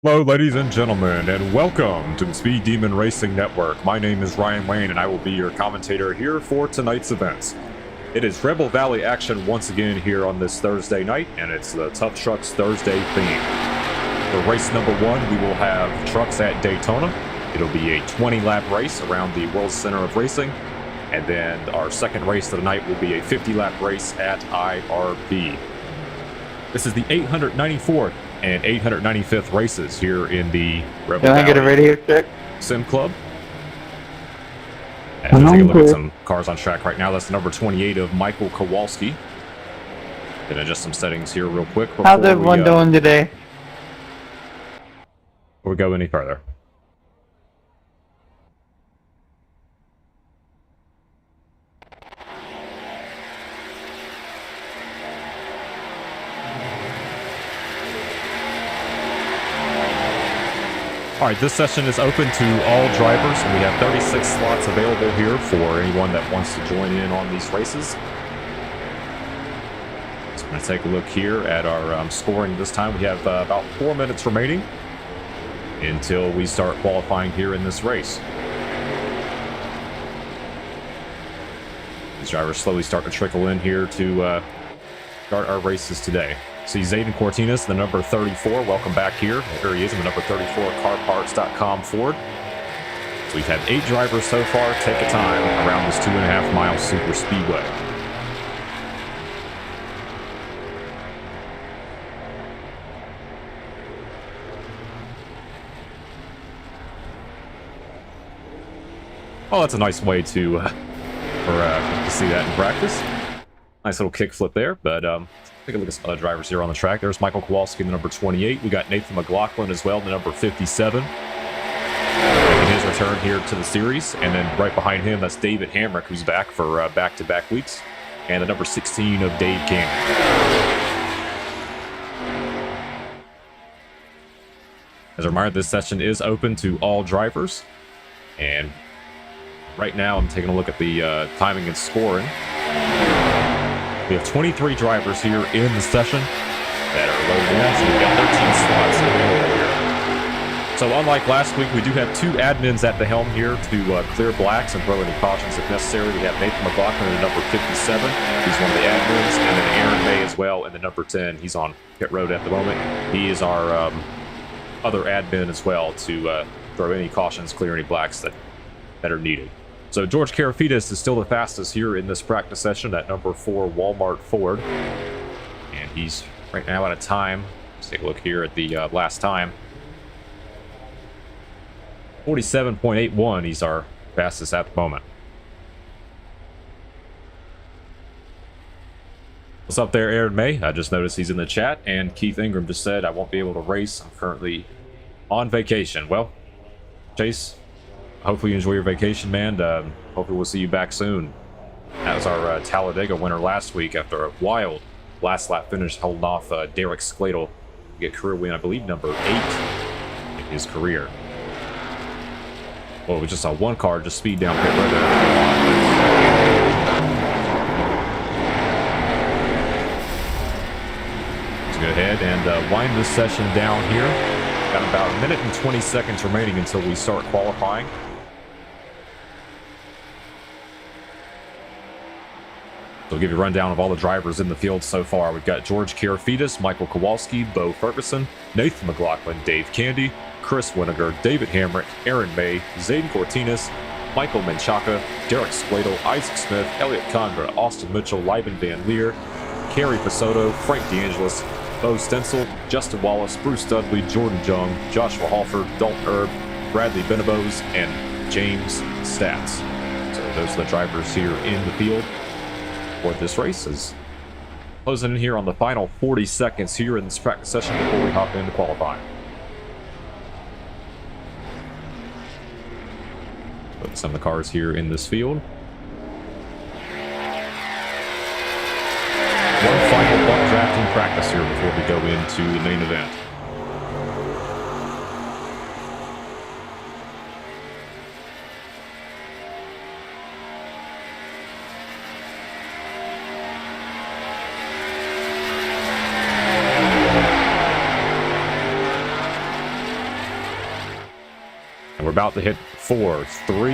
Hello, ladies and gentlemen, and welcome to the Speed Demon Racing Network. My name is Ryan Wayne, and I will be your commentator here for tonight's events. It is Rebel Valley action once again here on this Thursday night, and it's the Tough Trucks Thursday theme. For race number one, we will have trucks at Daytona. It'll be a 20-lap race around the World Center of Racing, and then our second race of the night will be a 50-lap race at IRP. This is the 894th and 895th races here in the Rebel Valley. Can I get a radio check? Sim Club. And we'll take a look at some cars on track right now. That's the number 28 of Michael Kowalski. Gonna adjust some settings here real quick. How's everyone doing today? Before we go any further. All right, this session is open to all drivers, and we have 36 slots available here for anyone that wants to join in on these races. So I'm going to take a look here at our scoring this time. We have about 4 minutes remaining until we start qualifying here in this race. These drivers slowly start to trickle in here to start our races today. See Zayden Cortinas, the number 34. Welcome back here. There he is in the number 34 carparts.com Ford. So we've had 8 drivers so far take a time around this 2.5 mile super speedway. Well, that's a nice way to see that in practice. Nice little kickflip there, but take a look at some other drivers here on the track. There's Michael Kowalski in the number 28. We got Nathan McLaughlin as well, the number 57. Making his return here to the series. And then right behind him, that's David Hamrick, who's back for back-to-back weeks. And the number 16 of Dave Cannon. As a reminder, this session is open to all drivers. And right now, I'm taking a look at the timing and scoring. We have 23 drivers here in the session that are loaded in, so we've got 13 slots available here. So unlike last week, we do have 2 admins at the helm here to clear blacks and throw any cautions if necessary. We have Nathan McLaughlin in the number 57. He's one of the admins, and then Aaron May as well in the number 10. He's on pit road at the moment. He is our other admin as well to throw any cautions, clear any blacks that are needed. So George Karafidas is still the fastest here in this practice session at number 4 Walmart Ford. And he's right now at a time. Let's take a look here at the last time. 47.81. He's our fastest at the moment. What's up there, Aaron May? I just noticed he's in the chat. And Keith Ingram just said, I won't be able to race. I'm currently on vacation. Well, Chase, hopefully you enjoy your vacation, man. Hopefully we'll see you back soon. That was our Talladega winner last week after a wild last lap finish holding off Derek Skladel to get career win, I believe, number 8 in his career. Well, we just saw one car just speed down pit road there. Let's go ahead and wind this session down here. Got about 1 minute and 20 seconds remaining until we start qualifying. So I'll give you a rundown of all the drivers in the field so far. We've got George Karafidas, Michael Kowalski, Bo Ferguson, Nathan McLaughlin, Dave Candy, Chris Winiger, David Hamrick, Aaron May, Zayden Cortinas, Michael Menchaca, Derek Skladel, Isaac Smith, Elliot Condra, Austin Mitchell, Liban Van Leer, Kerry Pasotto, Frank DeAngelis, Bo Stencil, Justin Wallace, Bruce Dudley, Jordan Jung, Joshua Halford, Dalton Erb, Bradley Benabose, and James Stats. So those are the drivers here in the field for this race. Is closing in here on the final 40 seconds here in this practice session before we hop into qualifying. Put some of the cars here in this field. One final buck drafting practice here before we go into the main event. about to hit 4, 3, 2,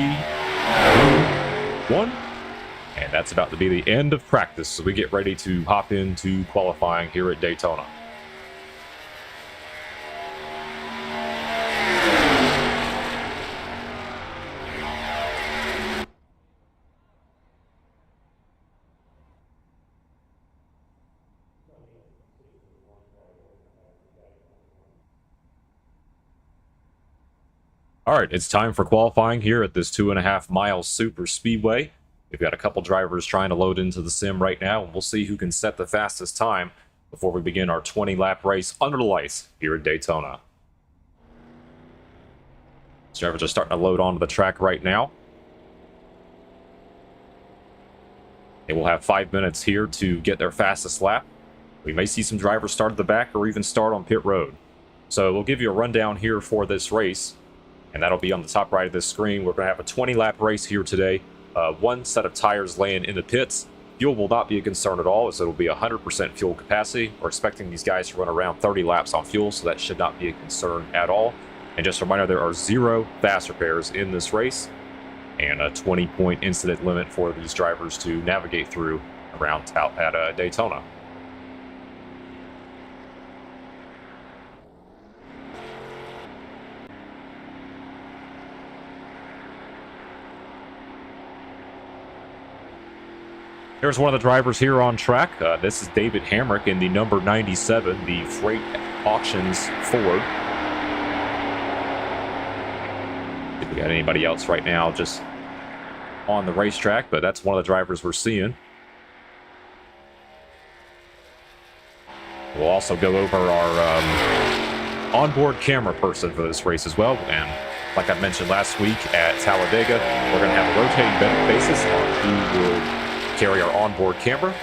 1. And that's about to be the end of practice, so we get ready to hop into qualifying here at Daytona. All right, it's time for qualifying here at this 2.5-mile super speedway. We've got a couple drivers trying to load into the sim right now, and we'll see who can set the fastest time before we begin our 20-lap race under the lights here at Daytona. These drivers are starting to load onto the track right now. They will have 5 minutes here to get their fastest lap. We may see some drivers start at the back or even start on pit road. So we'll give you a rundown here for this race, and that'll be on the top right of this screen. We're going to have a 20-lap race here today. One set of tires laying in the pits. Fuel will not be a concern at all, as it'll be 100% fuel capacity. We're expecting these guys to run around 30 laps on fuel, so that should not be a concern at all. And just a reminder, there are 0 fast repairs in this race, and a 20-point incident limit for these drivers to navigate through around at Daytona. Here's one of the drivers here on track. This is David Hamrick in the number 97, the Freight Auctions Ford. If we got anybody else right now just on the racetrack, but that's one of the drivers we're seeing. We'll also go over our onboard camera person for this race as well. And like I mentioned last week at Talladega, we're going to have a rotating basis on who will carry our onboard camera.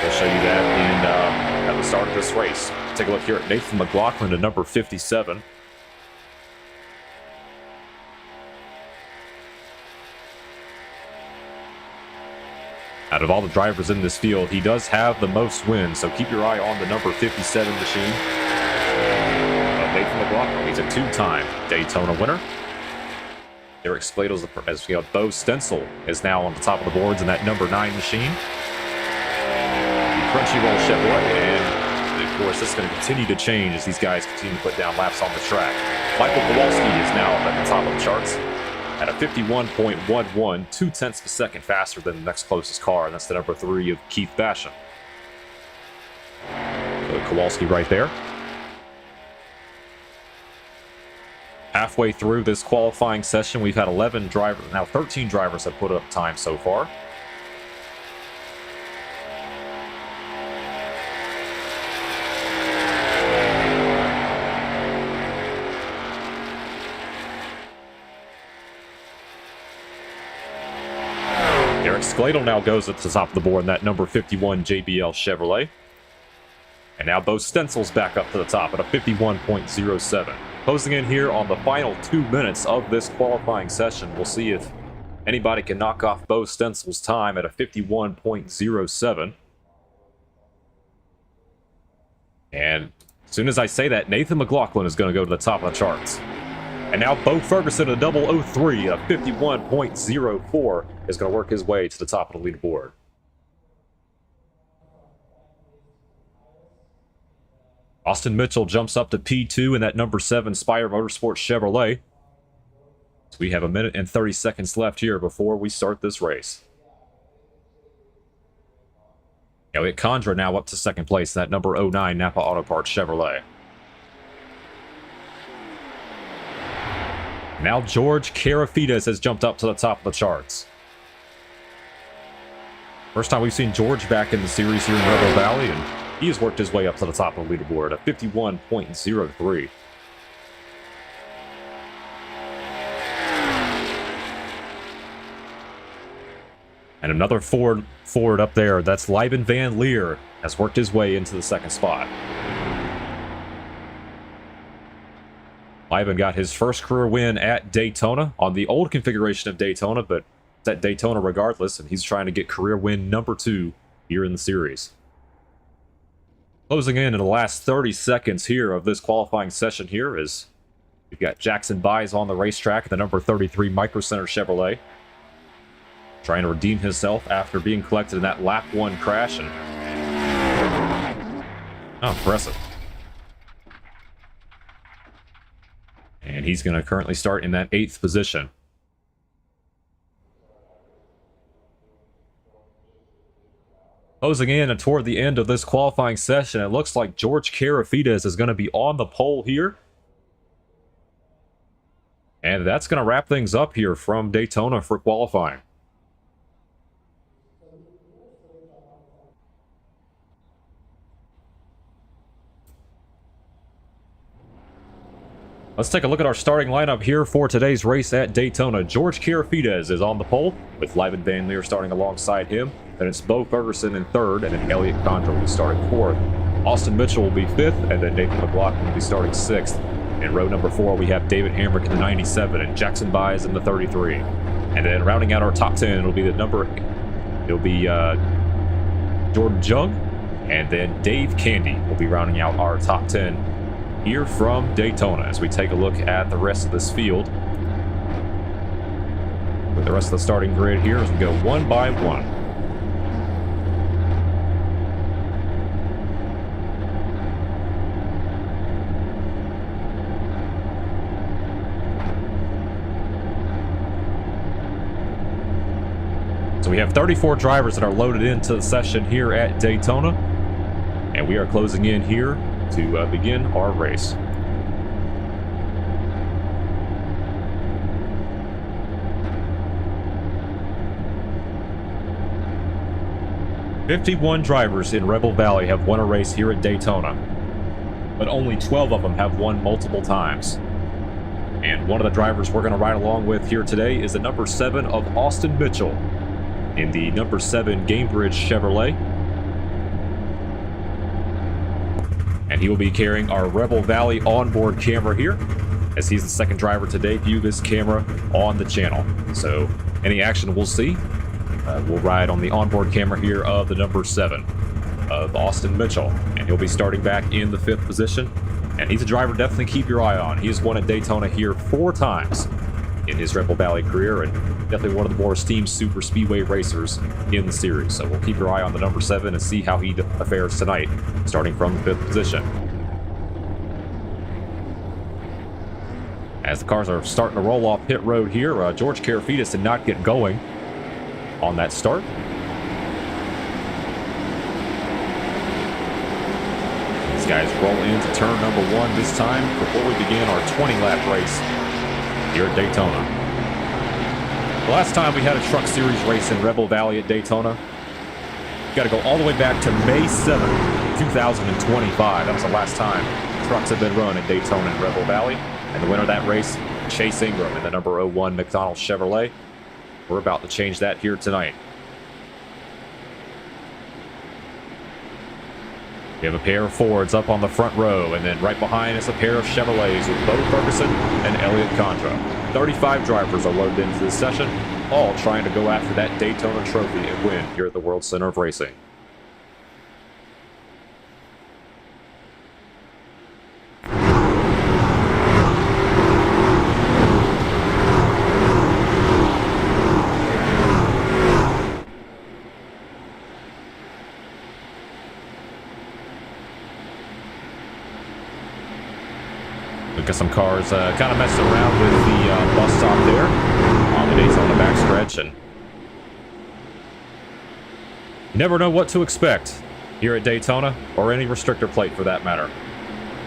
We'll show you that at the start of this race. Take a look here at Nathan McLaughlin at number 57. Out of all the drivers in this field, he does have the most wins, so keep your eye on the number 57 machine. Nathan McLaughlin, he's a 2-time Daytona winner. Eric Spladle's, as we got Bo Stencil is now on the top of the boards in that number 9 machine. Crunchyroll Chevrolet, and of course this is going to continue to change as these guys continue to put down laps on the track. Michael Kowalski is now at the top of the charts at a 51.11, 0.2 of a second faster than the next closest car, and that's the number 3 of Keith Basham. So Kowalski right there. Halfway through this qualifying session, we've had 11 drivers, now 13 drivers have put up time so far. Eric Skladel now goes at the top of the board in that number 51 JBL Chevrolet. And now Bo Stencil's back up to the top at a 51.07. Closing in here on the final 2 minutes of this qualifying session. We'll see if anybody can knock off Bo Stencil's time at a 51.07. And as soon as I say that, Nathan McLaughlin is going to go to the top of the charts. And now Bo Ferguson, a 003, a 51.04, is going to work his way to the top of the leaderboard. Austin Mitchell jumps up to P2 in that number 7 Spire Motorsports Chevrolet. So we have 1 minute and 30 seconds left here before we start this race. Elliot Condra now up to second place in that number 09 Napa Auto Parts Chevrolet. Now George Karafides has jumped up to the top of the charts. First time we've seen George back in the series here in Rebel Valley, and he has worked his way up to the top of the leaderboard at 51.03. And another Ford up there, that's Liben Van Leer, has worked his way into the second spot. Liben got his first career win at Daytona on the old configuration of Daytona, but it's at Daytona regardless, and he's trying to get career win number 2 here in the series. Closing in the last 30 seconds here of this qualifying session here is We've got Jackson Byes on the racetrack, the number 33 Micro Center Chevrolet, trying to redeem himself after being collected in that lap 1 crash. And oh, impressive. And he's going to currently start in that 8th position. Closing in and toward the end of this qualifying session, it looks like George Karafides is going to be on the pole here. And that's going to wrap things up here from Daytona for qualifying. Let's take a look at our starting lineup here for today's race at Daytona. George Karafides is on the pole, with Lyman Van Leer starting alongside him. Then it's Bo Ferguson in 3rd, and then Elliott Condra will be starting 4th. Austin Mitchell will be 5th, and then Nathan McLaughlin will be starting 6th. In row number 4, we have David Hamrick in the 97, and Jackson Byes in the 33. And then rounding out our top 10, it'll be Jordan Jung, and then Dave Candy will be rounding out our top 10 here from Daytona as we take a look at the rest of this field with the rest of the starting grid here as we go one by one. So we have 34 drivers that are loaded into the session here at Daytona, and we are closing in here to begin our race. "51 drivers in Rebel Valley have won a race here at Daytona, but only 12 of them have won multiple times. And one of the drivers we're going to ride along with here today is the number 7 of Austin Mitchell in the number 7 Gamebridge Chevrolet. And he will be carrying our Rebel Valley onboard camera here, as he's the second driver to debut this camera on the channel. So any action we'll see, we'll ride on the onboard camera here of the number 7 of Austin Mitchell. And he'll be starting back in the 5th position. And he's a driver definitely keep your eye on. He has won at Daytona here 4 times in his Rebel Valley career, and definitely one of the more esteemed super speedway racers in the series. So we'll keep your eye on the number 7 and see how he fares tonight, starting from the 5th position. As the cars are starting to roll off pit road here, George Karafides did not get going on that start. These guys roll into turn number 1 this time before we begin our 20-lap race here at Daytona. The last time we had a Truck Series race in Rebel Valley at Daytona, we've got to go all the way back to May 7th, 2025. That was the last time trucks have been run at Daytona and Rebel Valley. And the winner of that race, Chase Ingram in the number 01 McDonald Chevrolet. We're about to change that here tonight. We have a pair of Fords up on the front row, and then right behind is a pair of Chevrolets with Bo Ferguson and Elliott Condra. 35 drivers are loaded into this session, all trying to go after that Daytona trophy and win here at the World Center of Racing. We've got some cars kind of messing around with the bus stop there on the Daytona backstretch, and you never know what to expect here at Daytona, or any restrictor plate for that matter.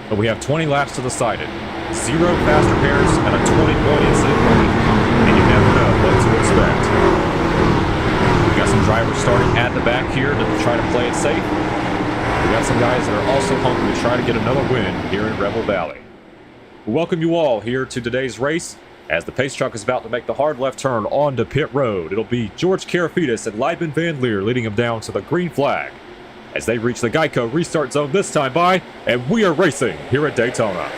But we have 20 laps to decide it, 0 fast repairs, and a 20-point incident rate, and you never know what to expect. We've got some drivers starting at the back here to try to play it safe. We've got some guys that are also hungry to try to get another win here in Rebel Valley. We welcome you all here to today's race as the pace truck is about to make the hard left turn onto pit road. It'll be George Karafides and Lyman Van Leer leading him down to the green flag as they reach the Geico restart zone this time by, and we are racing here at Daytona.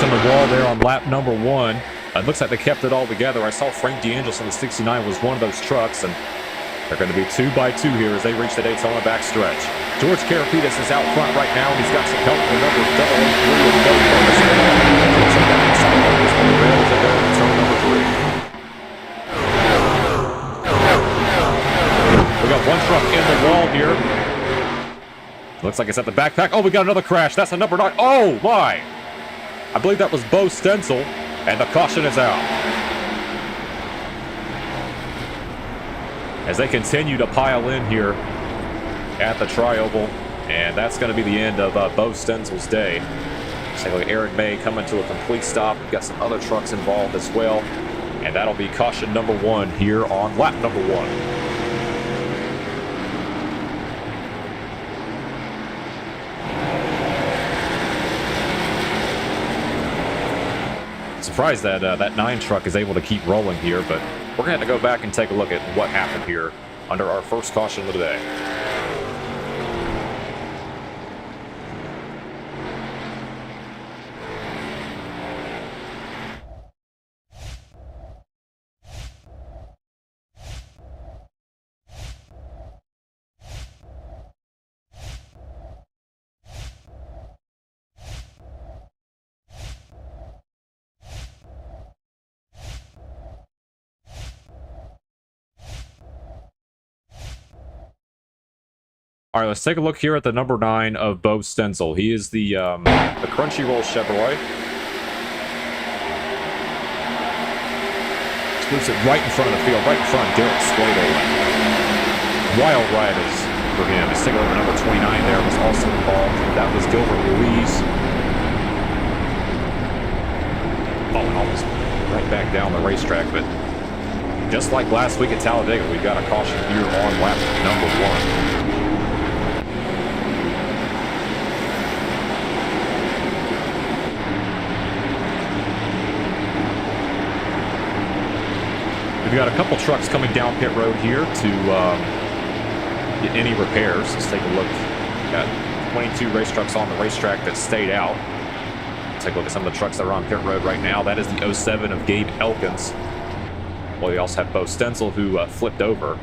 on the wall there on lap number 1. It looks like they kept it all together. I saw Frank DeAngelis on the 69 was one of those trucks, and they're going to be 2 by 2 here as they reach the Daytona backstretch. George Karafitis is out front right now, and he's got some help from the number 003 of Bo Ferguson. Looks like that inside line is on the rail as they go into turn number 3. We got one truck in the wall here. Looks like it's at the backpack. Oh, we got another crash. That's a number 9. Oh, my. I believe that was Bo Stencil, and the caution is out. As they continue to pile in here at the Tri-Oval, and that's going to be the end of Bo Stencil's day. Looks like Aaron May coming to a complete stop. We've got some other trucks involved as well, and that'll be caution number 1 here on lap number 1. Surprised that that 9 truck is able to keep rolling here, but we're going to have to go back and take a look at what happened here under our first caution of the day. All right, let's take a look here at the number 9 of Bo Stencil. He is the Crunchyroll Chevrolet. Scoops it right in front of the field, right in front of Derek Slater. Wild riders for him. His take over number 29 there was also involved. That was Gilbert Ruiz. Falling almost right back down the racetrack, but just like last week at Talladega, we got a caution here on lap number 1. We've got a couple trucks coming down pit road here to get any repairs. Let's take a look. Got 22 race trucks on the racetrack that stayed out. Take a look at some of the trucks that are on pit road right now. That is the 07 of Gabe Elkins. Well, we also have Bo Stencil, who flipped over.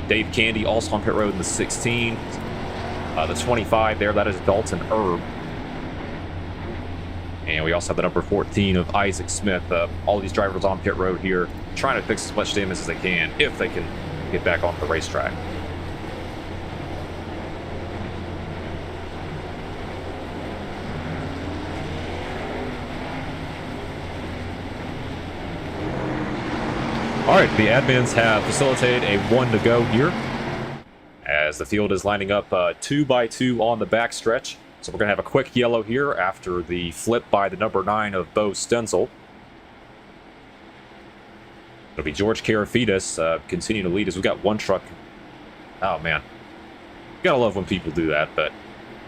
Dave Candy also on pit road in the 16. The 25 there, that is Dalton Erb. And we also have the number 14 of Isaac Smith. All these drivers on pit road here trying to fix as much damage as they can, if they can get back onto the racetrack. All right, the admins have facilitated a 1 to go here as the field is lining up 2 by 2 on the backstretch. So we're going to have a quick yellow here after the flip by the number 9 of Bo Stencil. It'll be George Karafitis continuing to lead as we got one truck. Oh, man. Gotta love when people do that, but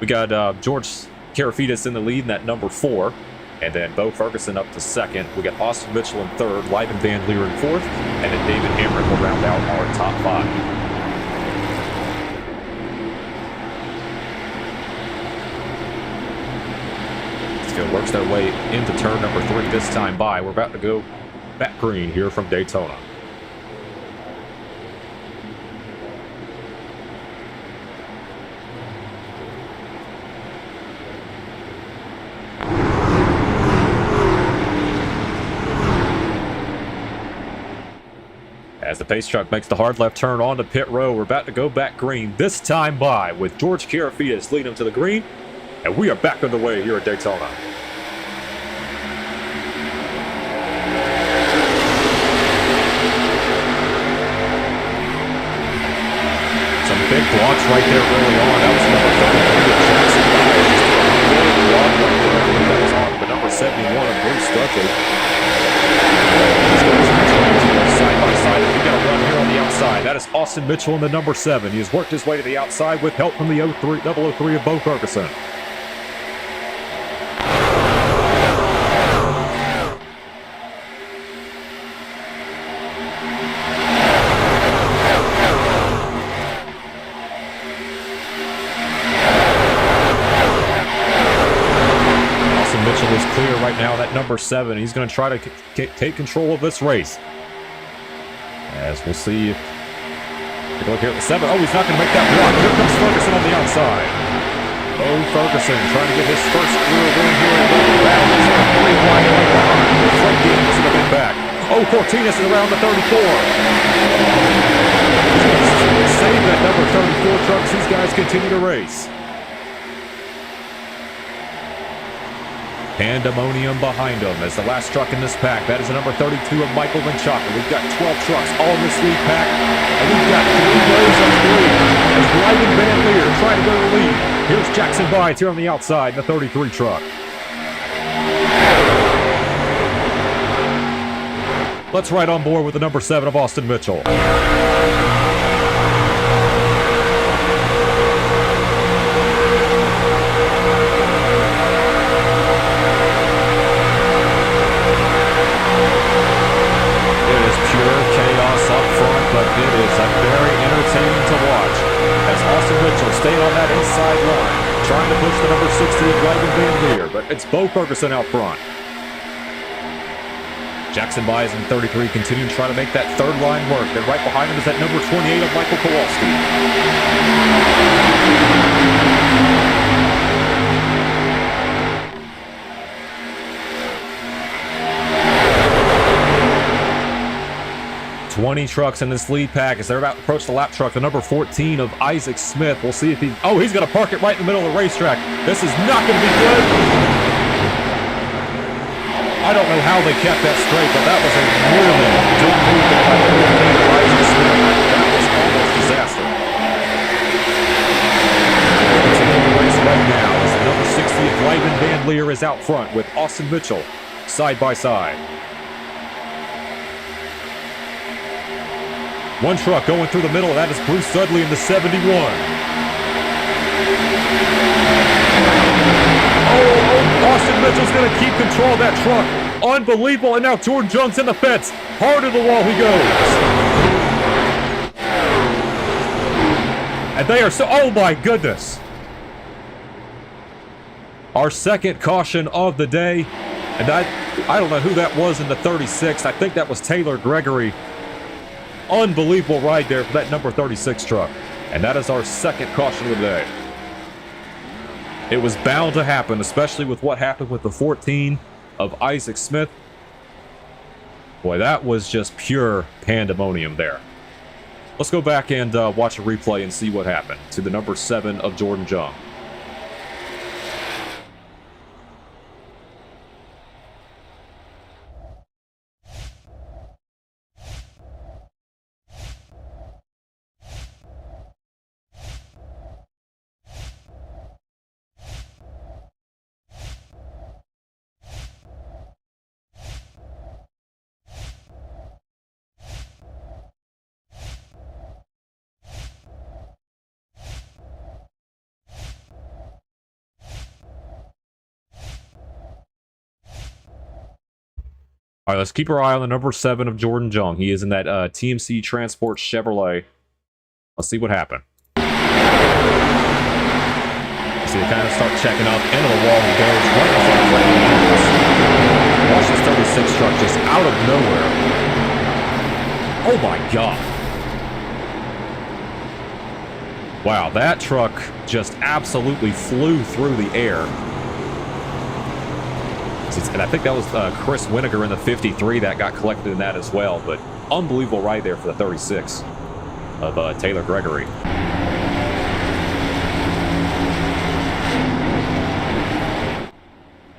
we got George Karafitis in the lead in that number 4. And then Bo Ferguson up to 2nd. We got Austin Mitchell in 3rd, Lyman Van Leer in 4th, and then David Hamrick will round out our top 5. Field works their way into turn number 3 this time by. We're about to go back green here from Daytona. As the pace truck makes the hard left turn onto pit row, we're about to go back green this time by with George Karafitis leading him to the green. And we are back underway here at Daytona. Some big blocks right there early on. That was number 33 of Jackson Byers. Big block right there. I think that was on the number 71 of Bruce Dudley. Side by side. We got a run here on the outside. That is Austin Mitchell in the number 7. He has worked his way to the outside with help from the 003 of Bo Ferguson. Mitchell is clear right now, that number 7. He's going to try to take control of this race. As we'll see. Take a look here at the 7. Oh, he's not going to make that block. Here comes Ferguson on the outside. Oh, Ferguson trying to get his first career win here at the battle. He's going to play wide right behind. The front game is going to get back. Oh, Cortinas is around the 34. Save that number 34 trucks. These guys continue to race. Pandemonium behind them as the last truck in this pack. That is the number 32 of Michael Menchaca. We've got 12 trucks all in this lead pack. And we've got 3 rows of 3 as Ryden Van Leer trying to go to the lead. Here's Jackson Bynes here on the outside in the 33 truck. Let's ride on board with the number 7 of Austin Mitchell. But it is very entertaining to watch as Austin Mitchell staying on that inside line, trying to push the number 60 of Ryden Van Leer, but it's Bo Ferguson out front. Jackson Bynes in 33 continuing to try to make that third line work. Then right behind him is that number 28 of Michael Kowalski. 20 trucks in this lead pack as they're about to approach the lap truck. The number 14 of Isaac Smith. We'll see if he... Oh, he's going to park it right in the middle of the racetrack. This is not going to be good. I don't know how they kept that straight, but that was a really good movement by the 14 of Isaac Smith. That was almost disaster. Continuing the race right now as the number 60 of Ryden Van Leer is out front with Austin Mitchell side by side. One truck going through the middle. That is Bruce Dudley in the 71. Oh, Austin Mitchell's going to keep control of that truck. Unbelievable. And now Jordan Jung's in the fence. Hard to the wall he goes. And they are so... Oh, my goodness. Our second caution of the day. And I don't know who that was in the 36. I think that was Taylor Gregory. Unbelievable ride there for that number 36 truck. And that is our second caution of the day. It was bound to happen, especially with what happened with the 14 of Isaac Smith. Boy, that was just pure pandemonium there. Let's go back and watch a replay and see what happened to the number 7 of Jordan Jung. All right, let's keep our eye on the number 7 of Jordan Jung. He is in that TMC Transport Chevrolet. Let's see what happened. See, they kind of start checking up. Into the wall he goes. Right in front of Frankie Andrews. Watch this 36 truck just out of nowhere. Oh my God. Wow, that truck just absolutely flew through the air. And I think that was Chris Winiger in the 53 that got collected in that as well. But unbelievable ride there for the 36 of Taylor Gregory.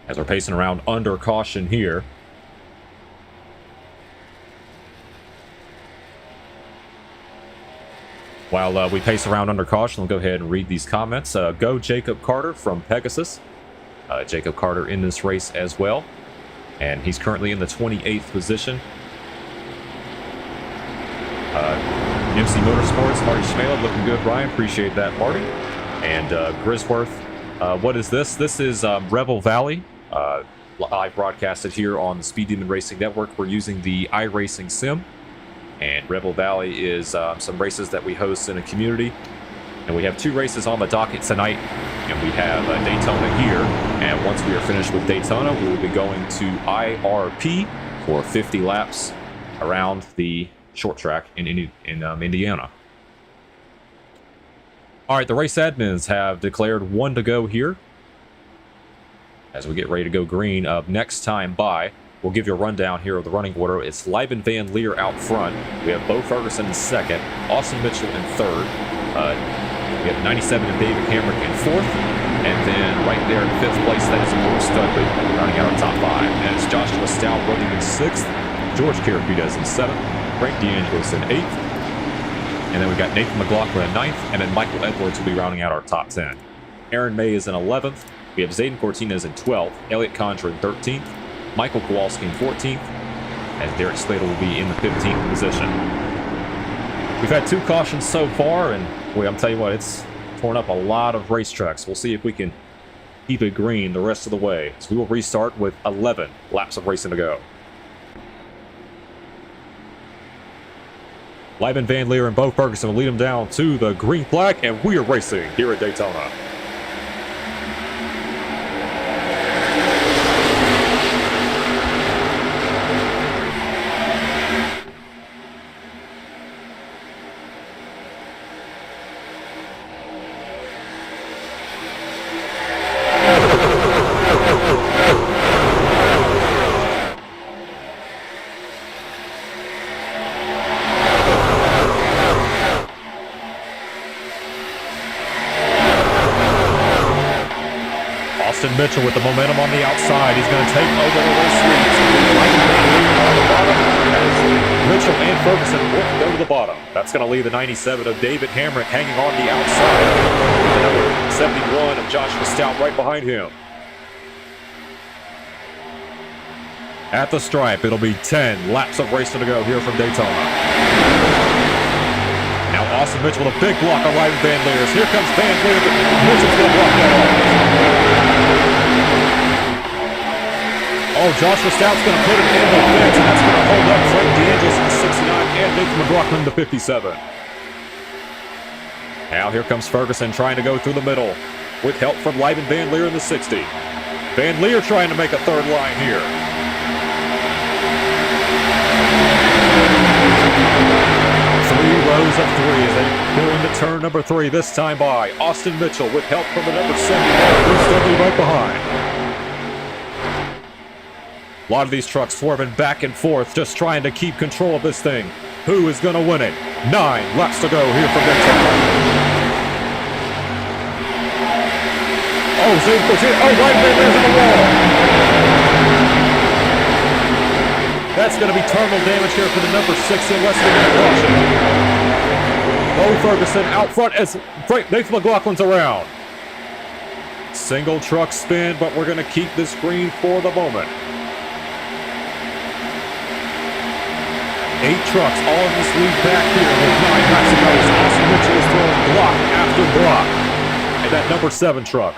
As we're pacing around under caution here. While we pace around under caution, we'll go ahead and read these comments. Go Jacob Carter from Pegasus. Jacob Carter in this race as well. And he's currently in the 28th position. MC Motorsports, Marty Schmela, looking good, Ryan. Appreciate that, Marty. And Grisworth, what is this? This is Rebel Valley, live broadcasted here on the Speed Demon Racing Network. We're using the iRacing Sim. And Rebel Valley is some races that we host in a community. And we have 2 races on the docket tonight. And we have Daytona here. And once we are finished with Daytona, we will be going to IRP for 50 laps around the short track in Indiana. All right, the race admins have declared 1 to go here. As we get ready to go green, next time by, we'll give you a rundown here of the running order. It's Lieben Van Leer out front. We have Bo Ferguson in second, Austin Mitchell in third. We have 97 and David Hamrick in fourth. And then right there in fifth place, that is Bruce Dudley running out of top 5. And it's Joshua Stout running in sixth, George Carapidez in seventh, Frank DeAngelis in eighth. And then we got Nathan McLaughlin in ninth, and then Michael Edwards will be rounding out our top 10. Aaron May is in 11th. We have Zayden Cortinez in 12th, Elliot Condra in 13th, Michael Kowalski in 14th, and Derek Slater will be in the 15th position. We've had 2 cautions so far, and boy, I'm telling you what, it's torn up a lot of racetracks. We'll see if we can keep it green the rest of the way. So we will restart with 11 laps of racing to go. Lieben Van Leer and Bo Ferguson will lead them down to the green flag, and we are racing here at Daytona. Austin Mitchell with the momentum on the outside. He's going to take over the race lead. Mitchell and Ferguson both go to the bottom. That's going to leave the 97 of David Hamrick hanging on the outside. The number 71 of Joshua Stout right behind him. At the stripe, it'll be 10 laps of racing to go here from Daytona. Now Austin Mitchell with a big block on Lieben Van Leer. Here comes Van Leer, but Mitchell's going to block that off. Oh, Joshua Stout's going to put it in the fence, and that's going to hold up Frank DeAngelis in 69 and Nathan McLaughlin to 57. Now here comes Ferguson trying to go through the middle with help from Lieben Van Leer in the 60. Van Leer trying to make a third line here. Three rows of 3 as they go into turn number 3. This time by Austin Mitchell with help from the number 70. Bruce Dudley right behind. A lot of these trucks swerving back and forth, just trying to keep control of this thing. Who is going to win it? 9 laps to go here from Daytona. Oh, Zayden Cortinez. Oh, Lieben Van Leer's in the wall. That's going to be terminal damage here for the number 6 unless we get a caution. Bo Ferguson out front as Nathan McLaughlin's around. Single truck spin, but we're going to keep this green for the moment. 8 trucks all in this lead back here with 9 laps to go. Austin Mitchell is throwing block after block. And that number 7 truck.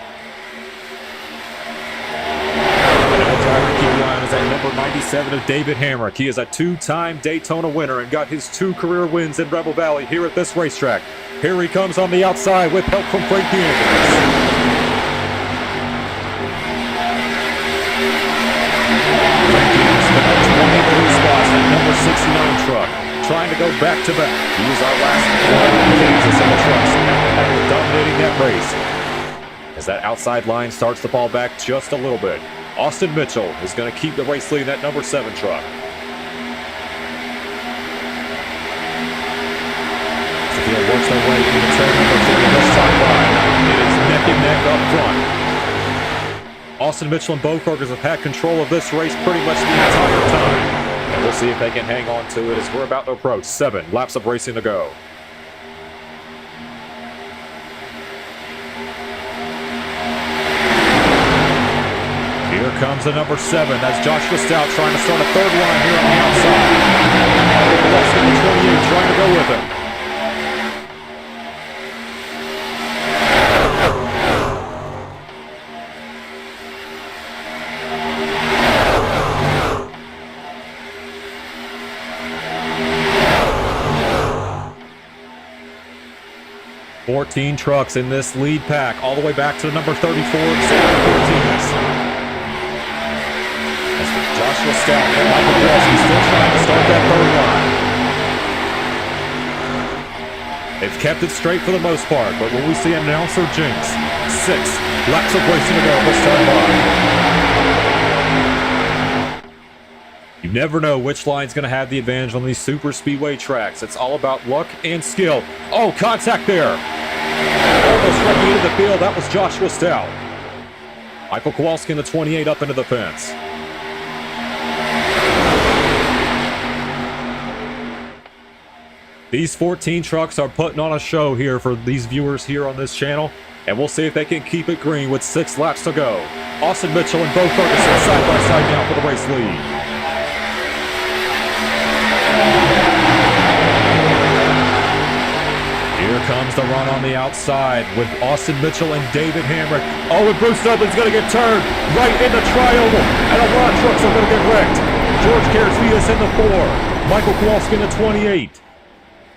Another driver to keep an eye on is that number 97 of David Hamrick. He is a 2-time Daytona winner and got his 2 career wins in Rebel Valley here at this racetrack. Here he comes on the outside with help from Frank DeAngelis. Number 69 truck, trying to go back-to-back. He was our last Kansas in the trucks, dominating that race. As that outside line starts the ball back just a little bit. Austin Mitchell is going to keep the race lead in that number 7 truck. Seville works their way into turn number 3 this time by. It is neck and neck up front. Austin Mitchell and Bo Ferguson have had control of this race pretty much the entire time. And we'll see if they can hang on to it as we're about to approach 7 laps of racing to go. Here comes the number 7. That's Joshua Stout trying to start a third line here on the outside. Less than the 28 trying to go with him. 14 trucks in this lead pack, all the way back to the number 34, Sandra Cortez. That's Joshua Stout and Michael Kowalski still trying to start that third line. They've kept it straight for the most part, but when we see an announcer jinx, 6 laps of racing to go this time by. You never know which line's going to have the advantage on these super speedway tracks. It's all about luck and skill. Oh, contact there. Almost running into the field. That was Joshua Stout. Michael Kowalski in the 28 up into the fence. These 14 trucks are putting on a show here for these viewers here on this channel, and we'll see if they can keep it green with 6 laps to go. Austin Mitchell and Bo Ferguson side by side now for the race lead. Here comes the run on the outside with Austin Mitchell and David Hamrick. Oh, and Bruce Dudley's going to get turned right in the tri-oval, and a lot of trucks are going to get wrecked. George Karafias in the 4, Michael Kowalski in the 28,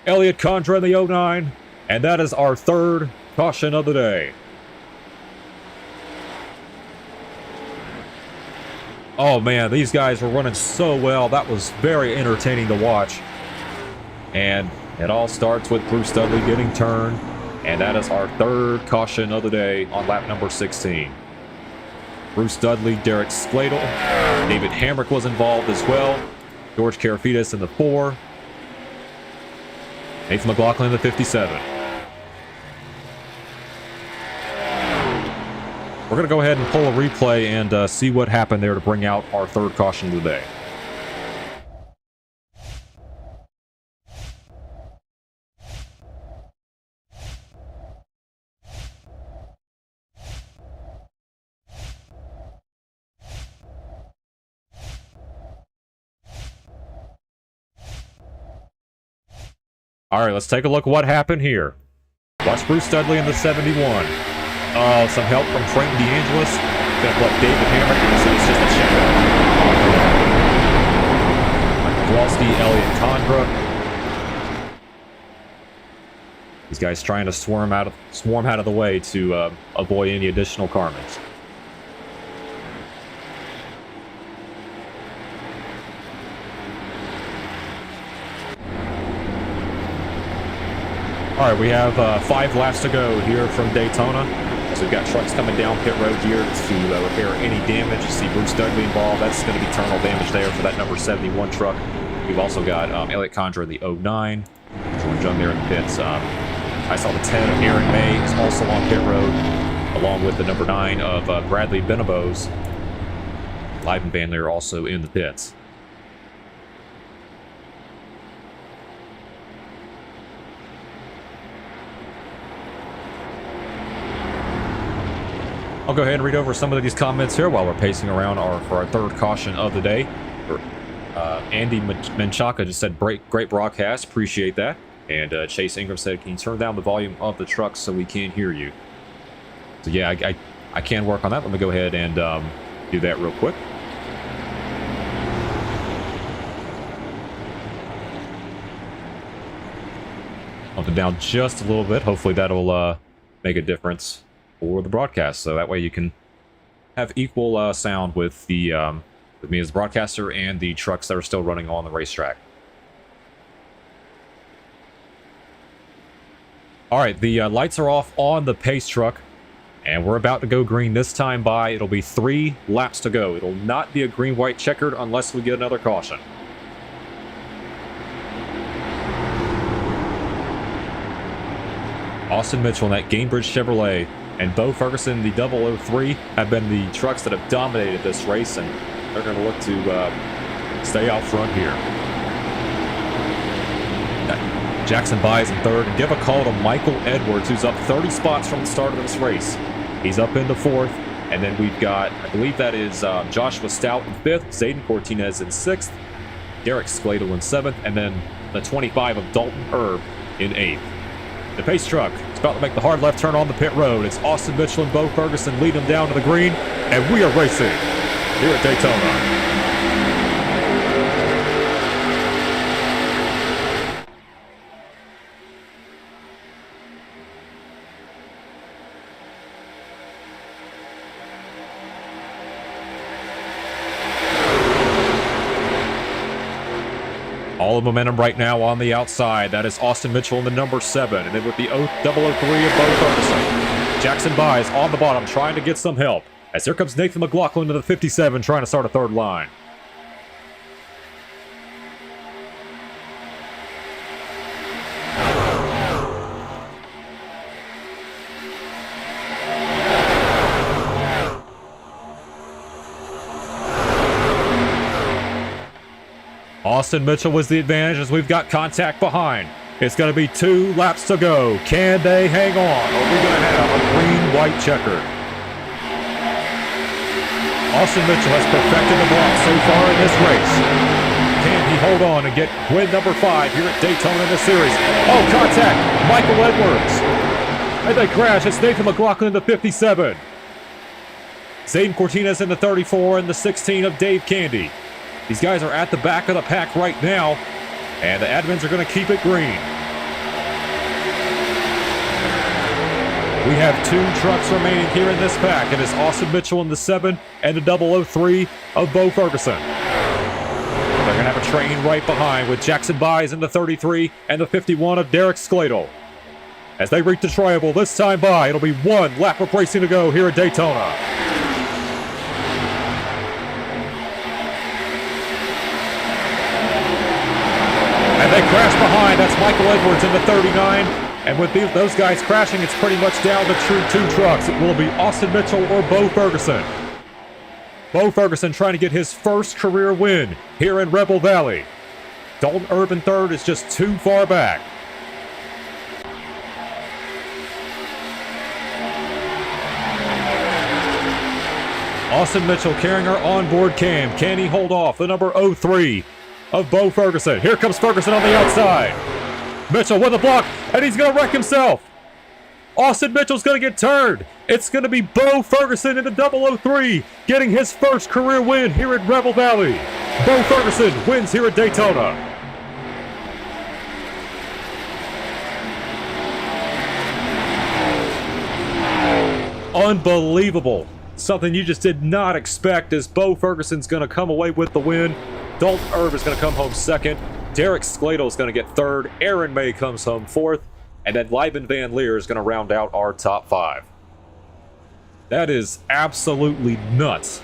Elliot Condra in the 09, and that is our third caution of the day. Oh man, these guys were running so well. That was very entertaining to watch. And it all starts with Bruce Dudley getting turned, and that is our third caution of the day on lap number 16. Bruce Dudley, Derek Skladel, David Hamrick was involved as well. George Karafias in the 4. Nathan McLaughlin in the 57. We're going to go ahead and pull a replay and see what happened there to bring out our third caution of the day. All right, let's take a look at what happened here. Watch Bruce Dudley in the 71. Oh, some help from Frank DeAngelis. Gonna put David Hamrick. It's just a check. Kowalski, Elliot Condra. These guys trying to swarm out of the way to avoid any additional carnage. All right, we have 5 laps to go here from Daytona. So we've got trucks coming down pit road here to repair any damage. You see Bruce Dudley involved. That's going to be terminal damage there for that number 71 truck. We've also got Elliot Condra in the 09. George Young there in the pits. I saw the 10 of Aaron May is also on pit road, along with the number 9 of Bradley Benabos. Live and Van Leer also in the pits. I'll go ahead and read over some of these comments here while we're pacing around for our third caution of the day. Andy Menchaca just said, great broadcast, appreciate that. And Chase Ingram said, can you turn down the volume of the truck so we can hear you? So yeah, I can work on that. Let me go ahead and do that real quick. Bump it down just a little bit. Hopefully that'll make a difference for the broadcast, so that way you can have equal sound with with me as the broadcaster and the trucks that are still running on the racetrack. All right, the lights are off on the pace truck, and we're about to go green this time by. It'll be 3 laps to go. It'll not be a green-white checkered unless we get another caution. Austin Mitchell in that Gainbridge Chevrolet and Bo Ferguson, the 003, have been the trucks that have dominated this race, and they're going to look to stay out front here. Jackson Byes in 3rd, and give a call to Michael Edwards, who's up 30 spots from the start of this race. He's up into 4th, and then we've got, I believe that is Joshua Stout in 5th, Zayden Cortinez in 6th, Derek Skladel in 7th, and then the 25 of Dalton Erb in 8th. The pace truck is about to make the hard left turn on the pit road. It's Austin Mitchell and Bo Ferguson lead them down to the green, and we are racing here at Daytona. All the momentum right now on the outside. That is Austin Mitchell in the number 7. And then with the 003 of Bo Ferguson. Jackson Byes on the bottom trying to get some help. As here comes Nathan McLaughlin to the 57 trying to start a third line. Austin Mitchell was the advantage as we've got contact behind. It's going to be 2 laps to go. Can they hang on? Or are we going to have a green-white checker? Austin Mitchell has perfected the block so far in this race. Can he hold on and get win number 5 here at Daytona in the series? Oh, contact! Michael Edwards. And they crash. It's Nathan McLaughlin in the 57. Zayden Cortinez in the 34 and the 16 of Dave Candy. These guys are at the back of the pack right now, and the admins are going to keep it green. We have 2 trucks remaining here in this pack. It is Austin Mitchell in the 7 and the 003 of Bo Ferguson. They're going to have a train right behind with Jackson Byes in the 33 and the 51 of Derek Skladel. As they reach the tri-oval this time by, it'll be 1 lap of racing to go here at Daytona. And they crash behind. That's Michael Edwards in the 39. And with those guys crashing, it's pretty much down to 2 trucks. It will be Austin Mitchell or Bo Ferguson. Bo Ferguson trying to get his first career win here in Rebel Valley. Dalton Erb in 3rd is just too far back. Austin Mitchell carrying our onboard cam. Can he hold off the number 03 of Bo Ferguson? Here comes Ferguson on the outside. Mitchell with a block, and he's going to wreck himself. Austin Mitchell's going to get turned. It's going to be Bo Ferguson in the 003 getting his first career win here at Rebel Valley. Bo Ferguson wins here at Daytona. Unbelievable. Something you just did not expect as Bo Ferguson's going to come away with the win. Dalton Erb is going to come home 2nd. Derek Skladel is going to get 3rd. Aaron May comes home 4th. And then Lieben Van Leer is going to round out our top 5. That is absolutely nuts.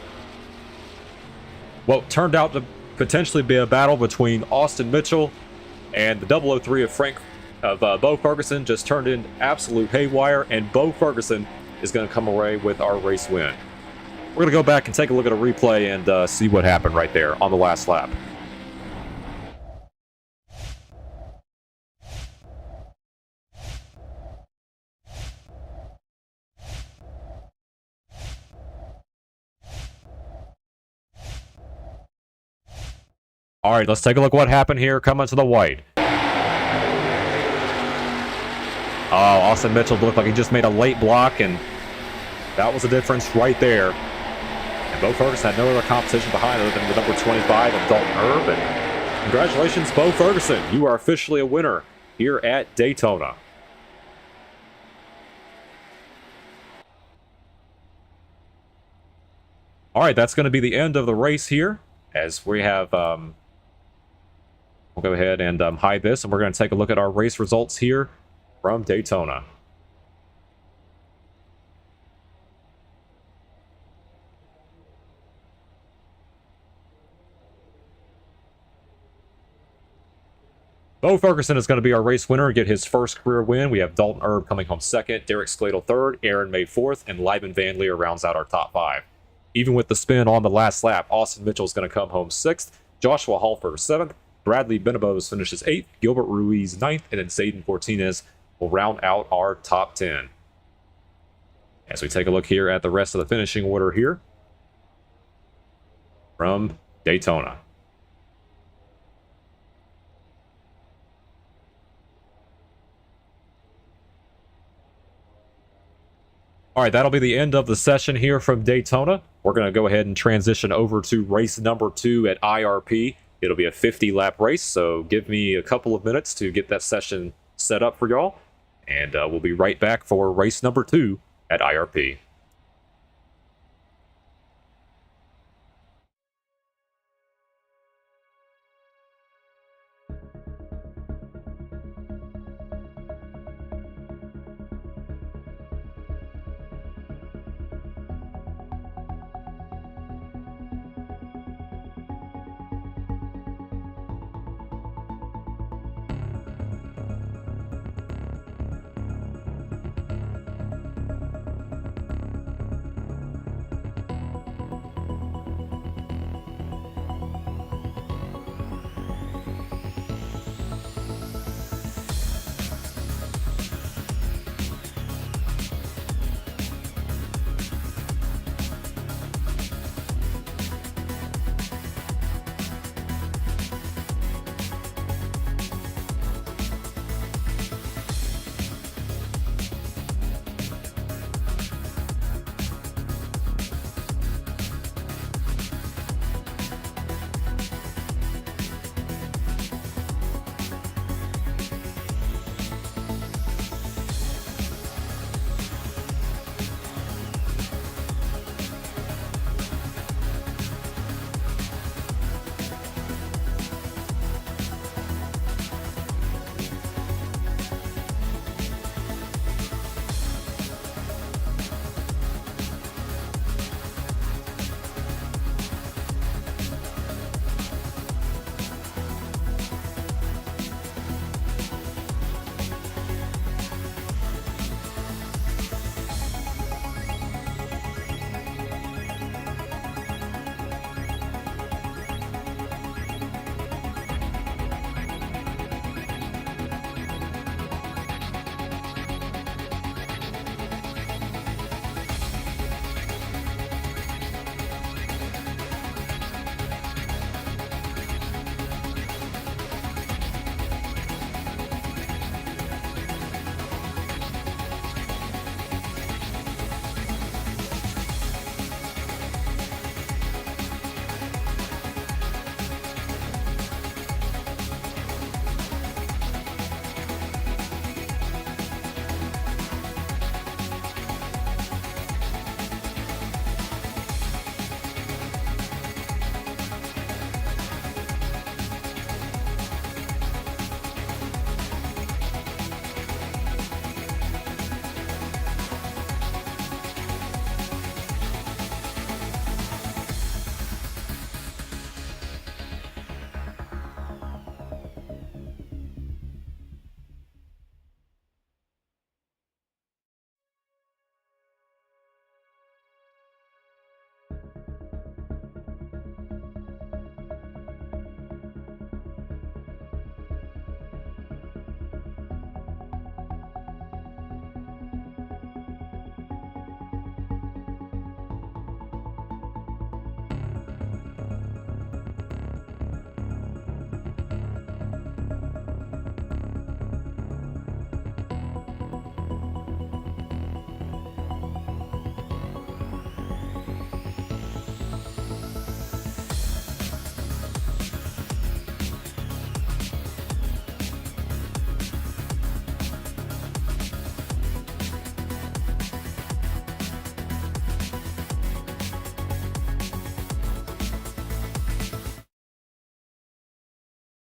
What turned out to potentially be a battle between Austin Mitchell and the 003 of Bo Ferguson just turned in absolute haywire, and Bo Ferguson is going to come away with our race win. We're going to go back and take a look at a replay and see what happened right there on the last lap. All right, let's take a look what happened here coming to the white. Oh, Austin Mitchell looked like he just made a late block, and that was the difference right there. And Bo Ferguson had no other competition behind other than the number 25 of Dalton Erb. And congratulations, Bo Ferguson. You are officially a winner here at Daytona. All right, that's going to be the end of the race here, as we have... we'll go ahead and hide this, and we're going to take a look at our race results here from Daytona. Bo Ferguson is going to be our race winner and get his first career win. We have Dalton Erb coming home 2nd, Derek Skladel 3rd, Aaron May 4th, and Lieben Van Leer rounds out our top 5. Even with the spin on the last lap, Austin Mitchell is going to come home 6th, Joshua Halfer 7th, Bradley Benabos finishes 8th, Gilbert Ruiz 9th, and then Zayden Cortinez will round out our top 10. As we take a look here at the rest of the finishing order here from Daytona. All right, that'll be the end of the session here from Daytona. We're going to go ahead and transition over to race number 2 at IRP. It'll be a 50-lap race, so give me a couple of minutes to get that session set up for y'all. And we'll be right back for race number 2 at IRP.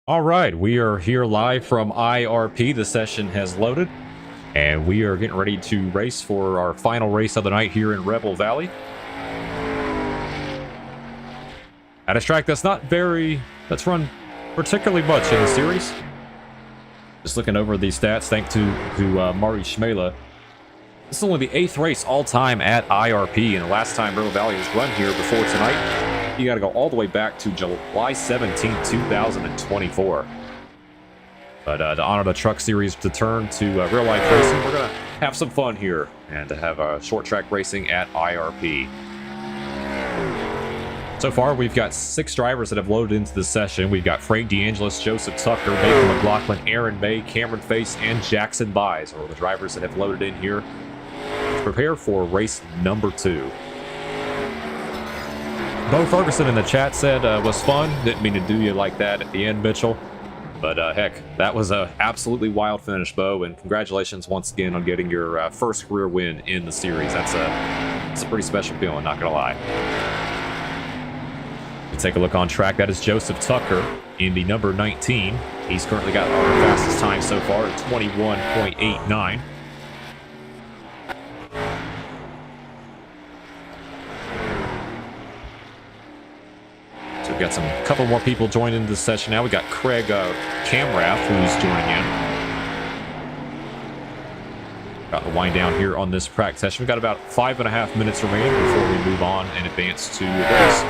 All right, we are here live from IRP. The session has loaded, and we are getting ready to race for our final race of the night here in Rebel Valley. At a track that's that's run particularly much in the series. Just looking over these stats, thanks to Marty Schmela. This is only the 8th race all time at IRP, and the last time Rebel Valley has run here before tonight, you got to go all the way back to July 17, 2024. But to honor the Truck Series to turn to real-life racing, we're going to have some fun here and to have short track racing at IRP. So far, we've got 6 drivers that have loaded into the session. We've got Frank DeAngelis, Joseph Tucker, Nathan McLaughlin, Aaron May, Cameron Face, and Jackson Buys are the drivers that have loaded in here to prepare for race number 2. Bo Ferguson in the chat said, was fun. Didn't mean to do you like that at the end, Mitchell. But heck, that was a absolutely wild finish, Bo. And congratulations once again on getting your first career win in the series. That's a pretty special feeling, not gonna lie. We take a look on track. That is Joseph Tucker in the number 19. He's currently got our fastest time so far at 21.89. We've got some couple more people joining the session now. We got Craig Camrath who's joining in. Got the wind down here on this practice session. We've got about 5.5 minutes remaining before we move on and advance to the race.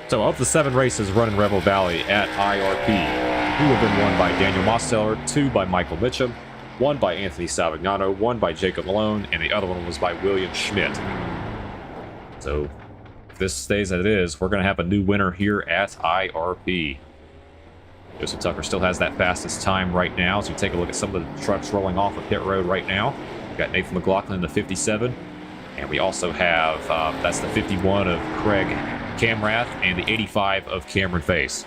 So, of the 7 races run in Rebel Valley at IRP, 2 have been won by Daniel Mosteller, 2 by Michael Mitchum, 1 by Anthony Savignano, 1 by Jacob Malone, and the other one was by William Schmidt. So, if this stays as it is, we're going to have a new winner here at IRP. Joseph Tucker still has that fastest time right now, so we take a look at some of the trucks rolling off of pit road right now. We've got Nathan McLaughlin in the 57, and we also have, that's the 51 of Craig Camrath and the 85 of Cameron Face.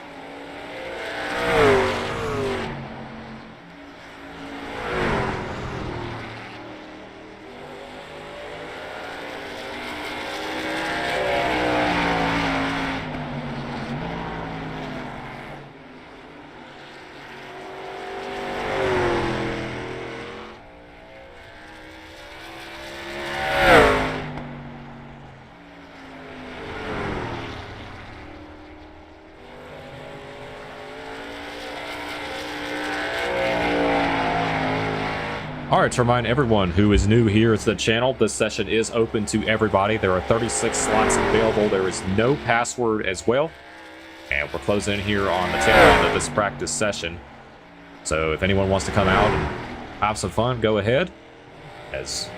All right, to remind everyone who is new here to the channel, this session is open to everybody. There are 36 slots available. There is no password as well. And we're closing in here on the tail end of this practice session. So if anyone wants to come out and have some fun, go ahead. As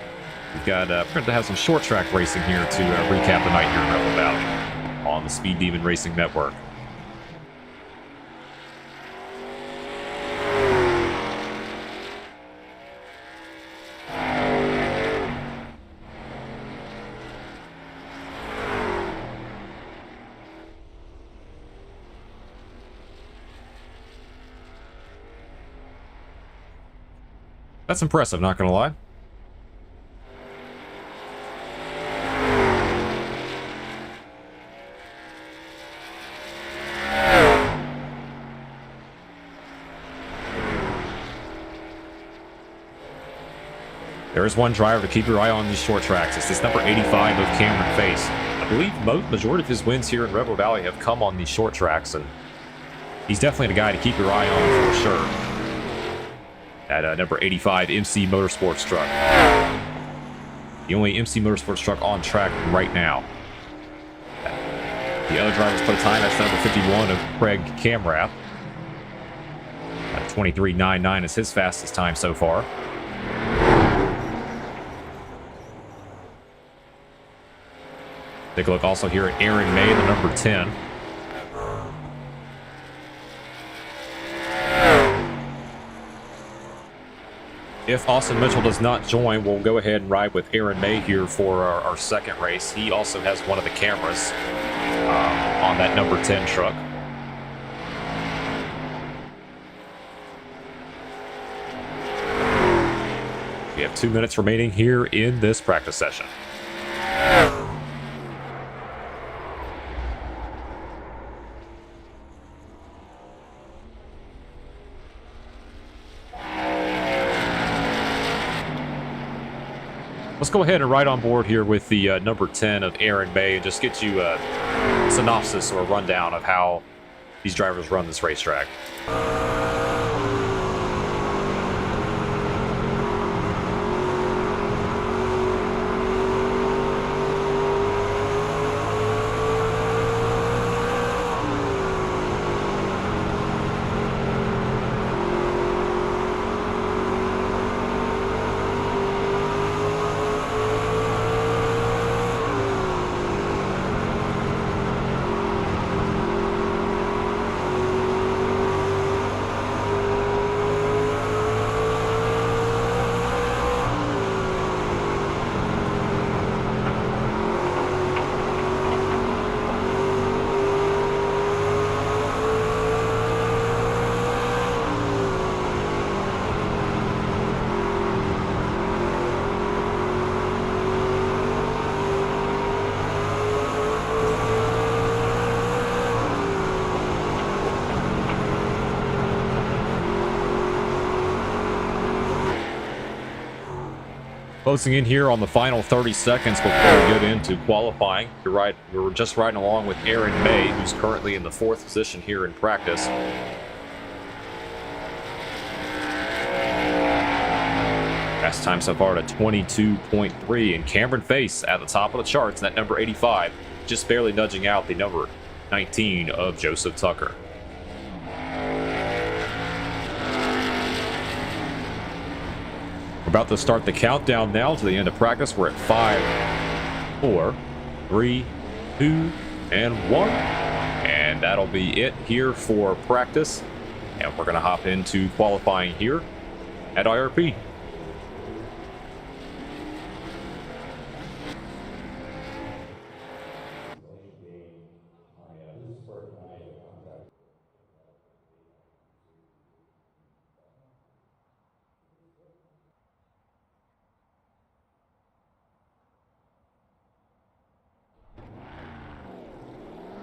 we've got, we're going to have some short track racing here to recap the night here in Rebel Valley on the Speed Demon Racing Network. That's impressive, not gonna lie. There is one driver to keep your eye on these short tracks. It's this number 85 of Cameron Face. I believe majority of his wins here in Rebel Valley have come on these short tracks, and he's definitely the guy to keep your eye on for sure. At number 85, MC Motorsports truck. The only MC Motorsports truck on track right now. The other drivers put a time, that's number 51 of Craig Camrath. 23.99 is his fastest time so far. Take a look also here at Aaron May, the number 10. If Austin Mitchell does not join, we'll go ahead and ride with Aaron May here for our second race. He also has one of the cameras on that number 10 truck. have 2 minutes remaining here in this practice session. Let's go ahead and ride on board here with the number 10 of Aaron May and just get you a synopsis or a rundown of how these drivers run this racetrack. Closing in here on the final 30 seconds before we get into qualifying. You're right, we're just riding along with Aaron May, who's currently in the 4th position here in practice. Fast time so far at a 22.3, and Cameron Face at the top of the charts, that number 85, just barely nudging out the number 19 of Joseph Tucker. About to start the countdown now to the end of practice. We're at 5, 4, 3, 2, and 1. And that'll be it here for practice. And we're going to hop into qualifying here at IRP.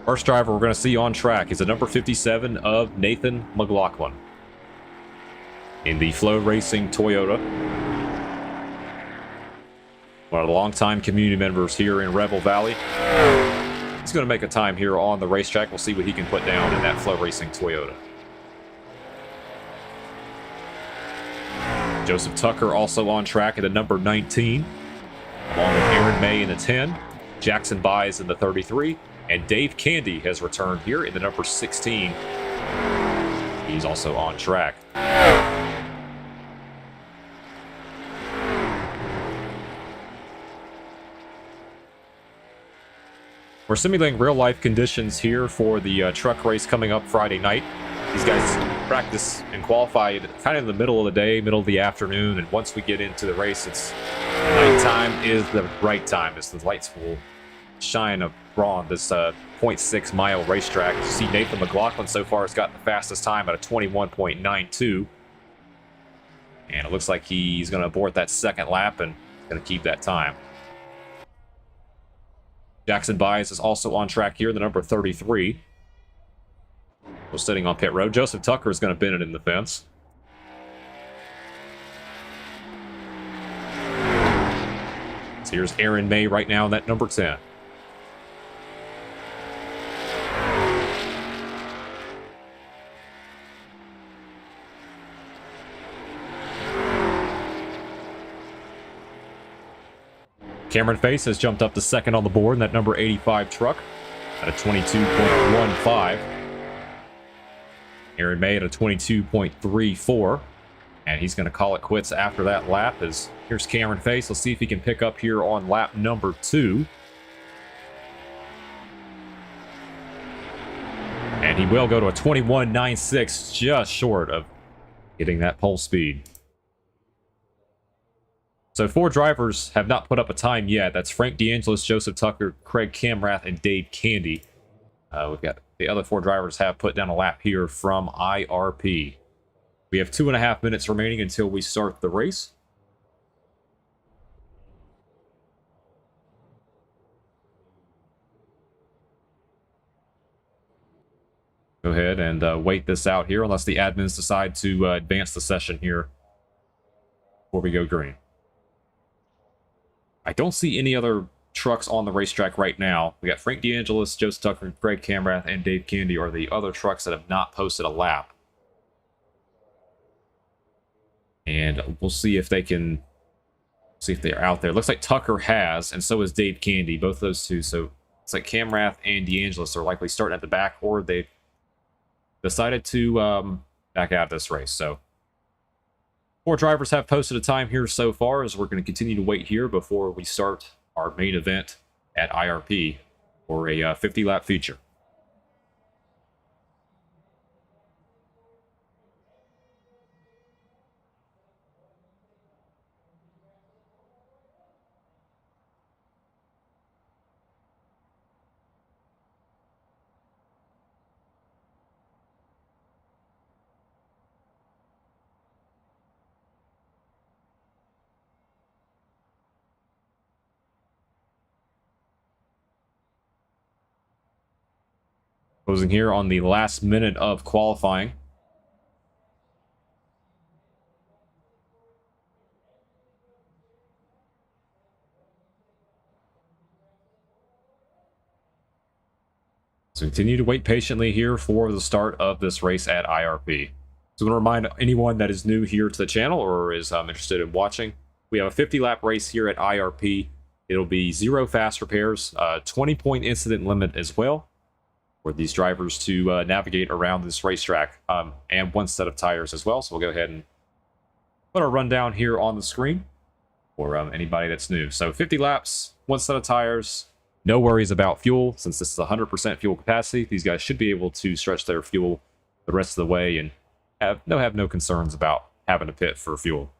First driver we're going to see on track is the number 57 of Nathan McLaughlin in the Flow Racing Toyota. One of the longtime community members here in Rebel Valley. He's going to make a time here on the racetrack. We'll see what he can put down in that Flow Racing Toyota. Joseph Tucker also on track at a number 19, along with Aaron May in the 10, Jackson Byes in the 33, and Dave Candy has returned here in the number 16. He's also on track. We're simulating real-life conditions here for the truck race coming up Friday night. These guys practice and qualify kind of in the middle of the day, middle of the afternoon, and once we get into the race, it's nighttime is the right time as the lights will shine on this 0.6 mile racetrack. You see Nathan McLaughlin so far has got the fastest time at a 21.92. And it looks like he's going to abort that second lap and going to keep that time. Jackson Byes is also on track here, the number 33. We're sitting on pit road. Joseph Tucker is going to bend it in the fence. So here's Aaron May right now in that number 10. Cameron Face has jumped up to second on the board in that number 85 truck at a 22.15. Aaron May at a 22.34. And he's going to call it quits after that lap. As here's Cameron Face. Let's see if he can pick up here on lap number 2. And he will go to a 21.96, just short of getting that pole speed. So 4 drivers have not put up a time yet. That's Frank DeAngelis, Joseph Tucker, Craig Camrath, and Dave Candy. We've got the other 4 drivers have put down a lap here from IRP. We have 2.5 minutes remaining until we start the race. Go ahead and wait this out here unless the admins decide to advance the session here before we go green. I don't see any other trucks on the racetrack right now. We got Frank DeAngelis, Joseph Tucker, Greg Camrath, and Dave Candy are the other trucks that have not posted a lap. And we'll see if they can, see if they're out there. Looks like Tucker has, and so is Dave Candy, both of those two. So it's like Camrath and DeAngelis are likely starting at the back, or they've decided to back out of this race. So 4 drivers have posted a time here so far, as we're going to continue to wait here before we start our main event at IRP for a 50-lap feature. Closing here on the last minute of qualifying. So continue to wait patiently here for the start of this race at IRP. So I'm going to remind anyone that is new here to the channel or is interested in watching, we have a 50-lap race here at IRP. It'll be 0 fast repairs, 20-point incident limit as well, for these drivers to navigate around this racetrack, and 1 set of tires as well. So we'll go ahead and put our rundown here on the screen for anybody that's new. So 50 laps, 1 set of tires, no worries about fuel. Since this is 100% fuel capacity, these guys should be able to stretch their fuel the rest of the way and have no concerns about having to pit for fuel.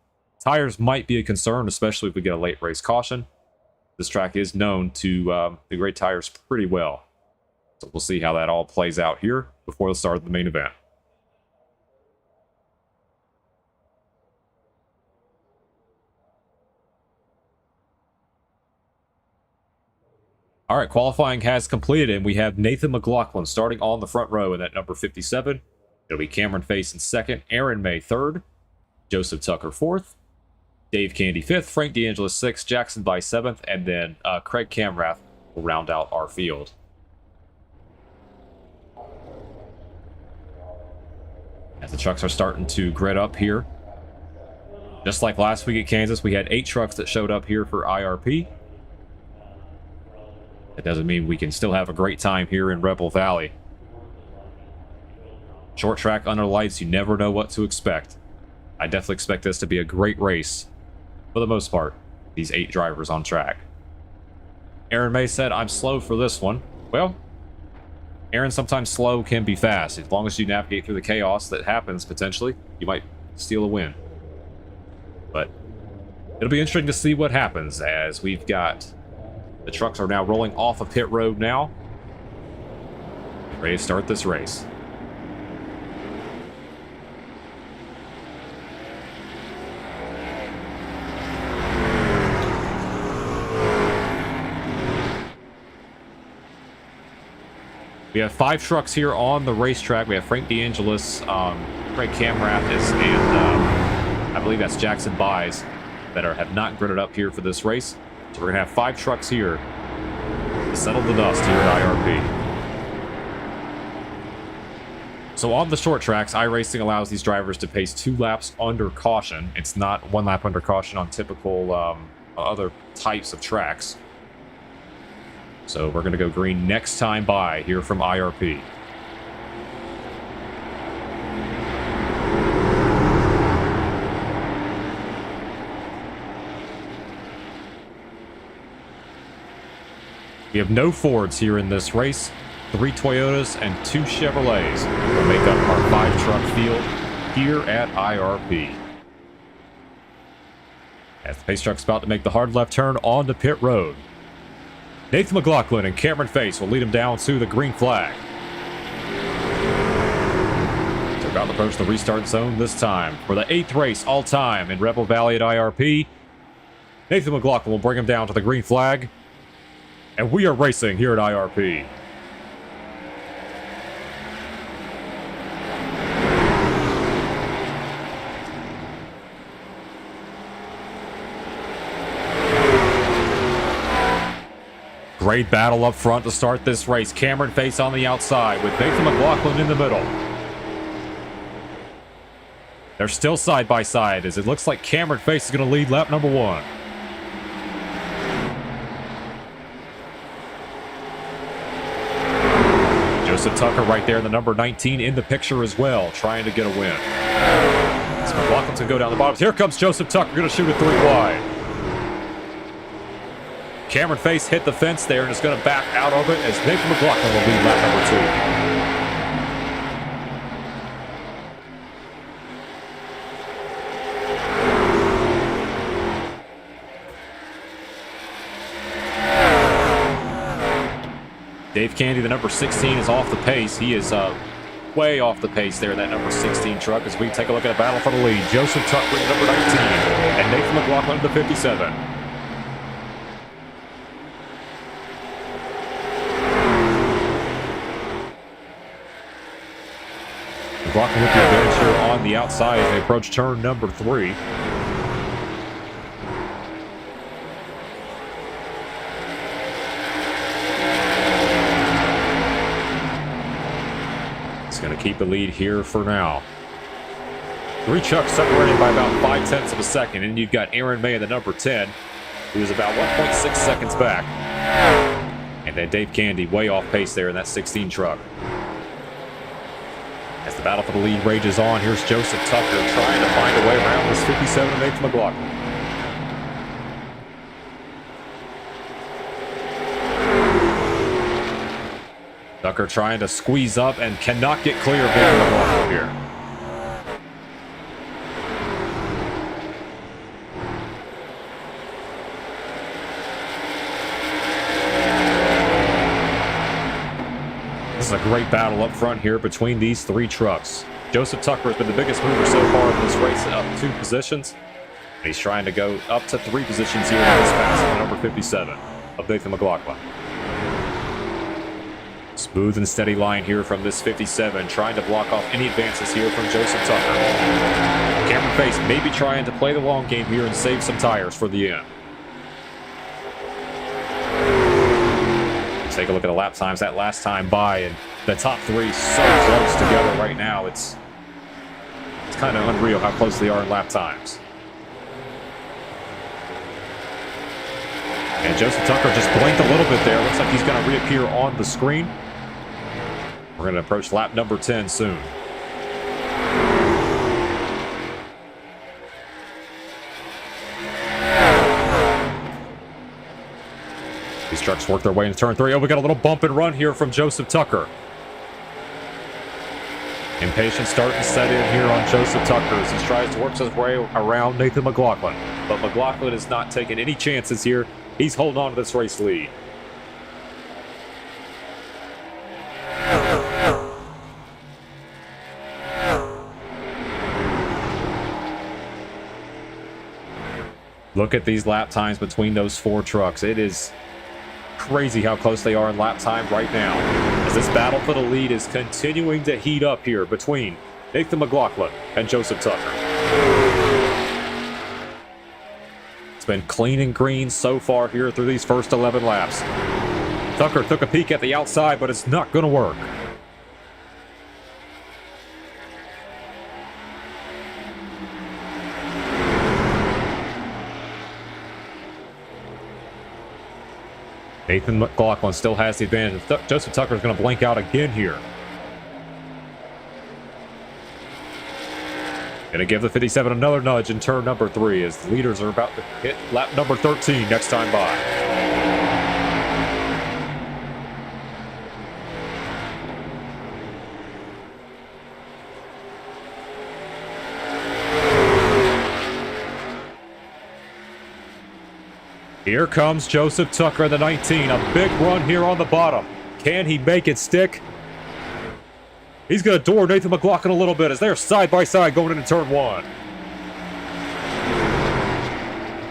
Tires might be a concern, especially if we get a late race caution. This track is known to degrade tires pretty well. So we'll see how that all plays out here before the start of the main event. All right, qualifying has completed, and we have Nathan McLaughlin starting on the front row in that number 57. It'll be Cameron Face in second, Aaron May third, Joseph Tucker fourth, Dave Candy fifth, Frank DeAngelis sixth, Jackson by seventh, and then Craig Camrath will round out our field. As the trucks are starting to grid up here. Just like last week at Kansas, we had 8 trucks that showed up here for IRP. That doesn't mean we can still have a great time here in Rebel Valley. Short track under lights, you never know what to expect. I definitely expect this to be a great race, for the most part, these 8 drivers on track. Aaron May said, "I'm slow for this one." Well, Aaron, sometimes slow can be fast. As long as you navigate through the chaos that happens, potentially, you might steal a win. But it'll be interesting to see what happens, as we've got the trucks are now rolling off of pit road now. Ready to start this race. We have 5 trucks here on the racetrack. We have Frank DeAngelis, Craig Camrath, and I believe that's Jackson Buys that have not gridded up here for this race. So we're going to have 5 trucks here to settle the dust here at IRP. So on the short tracks, iRacing allows these drivers to pace 2 laps under caution. It's not 1 lap under caution on typical other types of tracks. So we're going to go green next time by here from IRP. We have no Fords here in this race. 3 Toyotas and 2 Chevrolets will make up our 5-truck field here at IRP. As the pace truck's about to make the hard left turn onto pit road, Nathan McLaughlin and Cameron Face will lead him down to the green flag. They're about to approach the restart zone this time for the 8th race all time in Rebel Valley at IRP. Nathan McLaughlin will bring him down to the green flag. And we are racing here at IRP. great battle up front to start this race. Cameron Face on the outside with Nathan McLaughlin in the middle. They're still side by side as it looks like Cameron Face is going to lead lap number 1. Joseph Tucker right there, the number 19 in the picture as well, trying to get a win. So McLaughlin's going to go down the bottom. Here comes Joseph Tucker, going to shoot it 3 wide. Cameron Face hit the fence there and is going to back out of it as Nathan McLaughlin will lead lap number 2. Dave Candy, the number 16, is off the pace. He is way off the pace there, that number 16 truck, as we take a look at a battle for the lead. Joseph Tucker in number 19 and Nathan McLaughlin in the 57. McLaughlin with the advantage here on the outside as they approach turn number 3. Going to keep the lead here for now. 3 trucks separated by about 0.5 of a second, and you've got Aaron May, the number 10, who's about 1.6 seconds back. And then Dave Candy way off pace there in that 16 truck. As the battle for the lead rages on, here's Joseph Tucker trying to find a way around this 57 of Nathan McLaughlin. Tucker trying to squeeze up and cannot get clear of Nathan McLaughlin here. This is a great battle up front here between these 3 trucks. Joseph Tucker has been the biggest mover so far in this race, up 2 positions. And he's trying to go up to 3 positions here in this pass on number 57 of Nathan McLaughlin. Smooth and steady line here from this 57, trying to block off any advances here from Joseph Tucker. Cameron Face maybe trying to play the long game here and save some tires for the end. Let's take a look at the lap times that last time by, and the top 3 so close together right now. It's kind of unreal how close they are in lap times. And Joseph Tucker just blinked a little bit there. Looks like he's going to reappear on the screen. We're going to approach lap number 10 soon. These trucks work their way into turn 3. Oh, we got a little bump and run here from Joseph Tucker. Impatience starting to set in here on Joseph Tucker as he tries to work his way around Nathan McLaughlin. But McLaughlin is not taking any chances here. He's holding on to this race lead. Look at these lap times between those 4 trucks. It is crazy how close they are in lap time right now, as this battle for the lead is continuing to heat up here between Nathan McLaughlin and Joseph Tucker. It's been clean and green so far here through these first 11 laps. Tucker took a peek at the outside, but it's not going to work. Nathan McLaughlin still has the advantage. Joseph Tucker is going to blink out again here. Going to give the 57 another nudge in turn number 3 as the leaders are about to hit lap number 13 next time by. Here comes Joseph Tucker, the 19. A big run here on the bottom. Can he make it stick? He's going to door Nathan McLaughlin a little bit as they're side by side going into turn 1.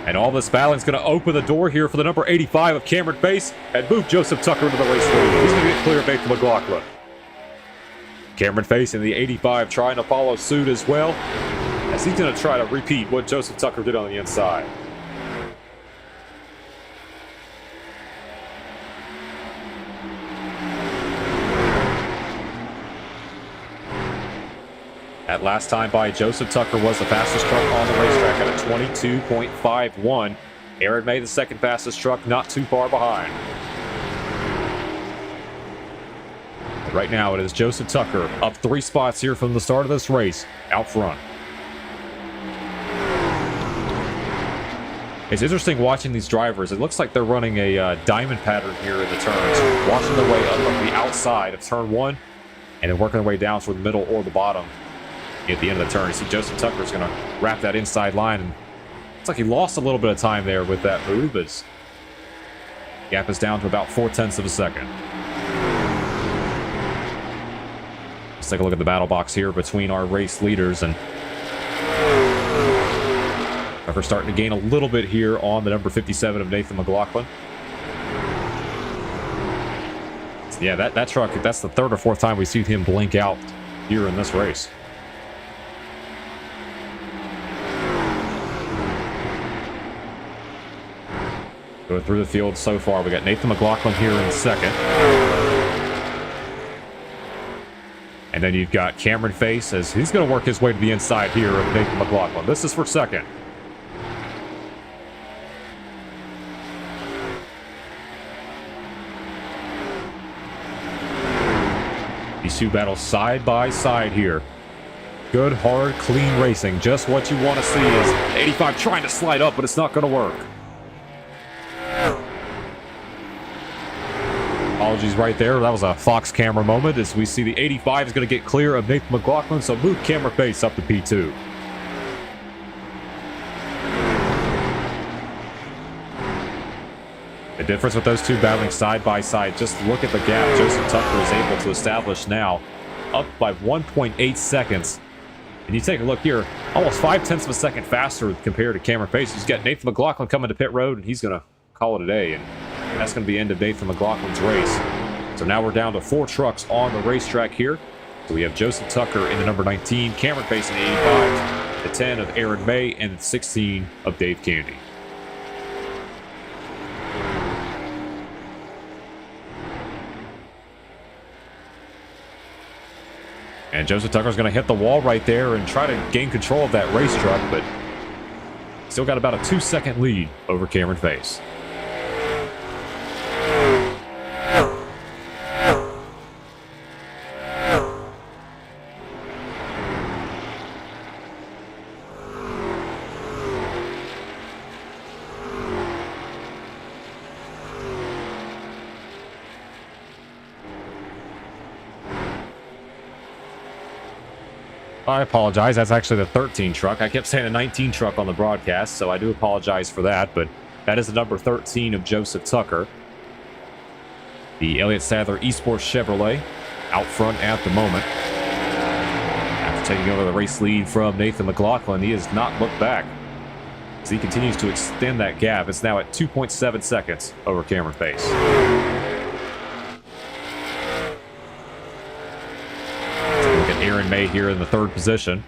And all this battling is going to open the door here for the number 85 of Cameron Face and move Joseph Tucker into the race lead. He's going to get clear of Nathan McLaughlin. Cameron Face in the 85 trying to follow suit as well, as he's going to try to repeat what Joseph Tucker did on the inside. That last time by Joseph Tucker was the fastest truck on the racetrack at a 22.51. Aaron May, the second fastest truck, not too far behind. But right now it is Joseph Tucker up 3 spots here from the start of this race out front. It's interesting watching these drivers. It looks like they're running a diamond pattern here in the turns, watching their way up on the outside of turn 1 and then working their way down toward the middle or the bottom at the end of the turn. You see Joseph Tucker's going to wrap that inside line, and it's like he lost a little bit of time there with that move as gap is down to about 0.4 of a second. Let's take a look at the battle box here between our race leaders, and Tucker starting to gain a little bit here on the number 57 of Nathan McLaughlin. So yeah, that truck, that's the 3rd or 4th time we see him blink out here in this race. Going through the field so far, we got Nathan McLaughlin here in second. And then you've got Cameron Face as he's going to work his way to the inside here of Nathan McLaughlin. This is for second. These two battle side by side here. Good, hard, clean racing. Just what you want to see is 85 trying to slide up, but it's not going to work. Apologies right there. That was a Fox camera moment as we see the 85 is going to get clear of Nathan McLaughlin, so move camera face up to P2. The difference with those two battling side by side, just look at the gap Joseph Tucker is able to establish now, up by 1.8 seconds. And you take a look here, almost 0.5 of a second faster compared to Cameron Face. He's got Nathan McLaughlin coming to pit road, and he's going to call it a day. And that's going to be the end of Nathan McLaughlin's race. So now we're down to 4 trucks on the racetrack here. So we have Joseph Tucker in the number 19, Cameron Face in the 85, the 10 of Aaron May, and the 16 of Dave Candy. And Joseph Tucker's going to hit the wall right there and try to gain control of that race truck, but still got about a 2-second lead over Cameron Face. I apologize. That's actually the 13 truck. I kept saying a 19 truck on the broadcast, so I do apologize for that, but that is the number 13 of Joseph Tucker. The Elliott Sadler Esports Chevrolet out front at the moment. After taking over the race lead from Nathan McLaughlin, he has not looked back as he continues to extend that gap. It's now at 2.7 seconds over Cameron Face. Aaron May here in the 3rd position.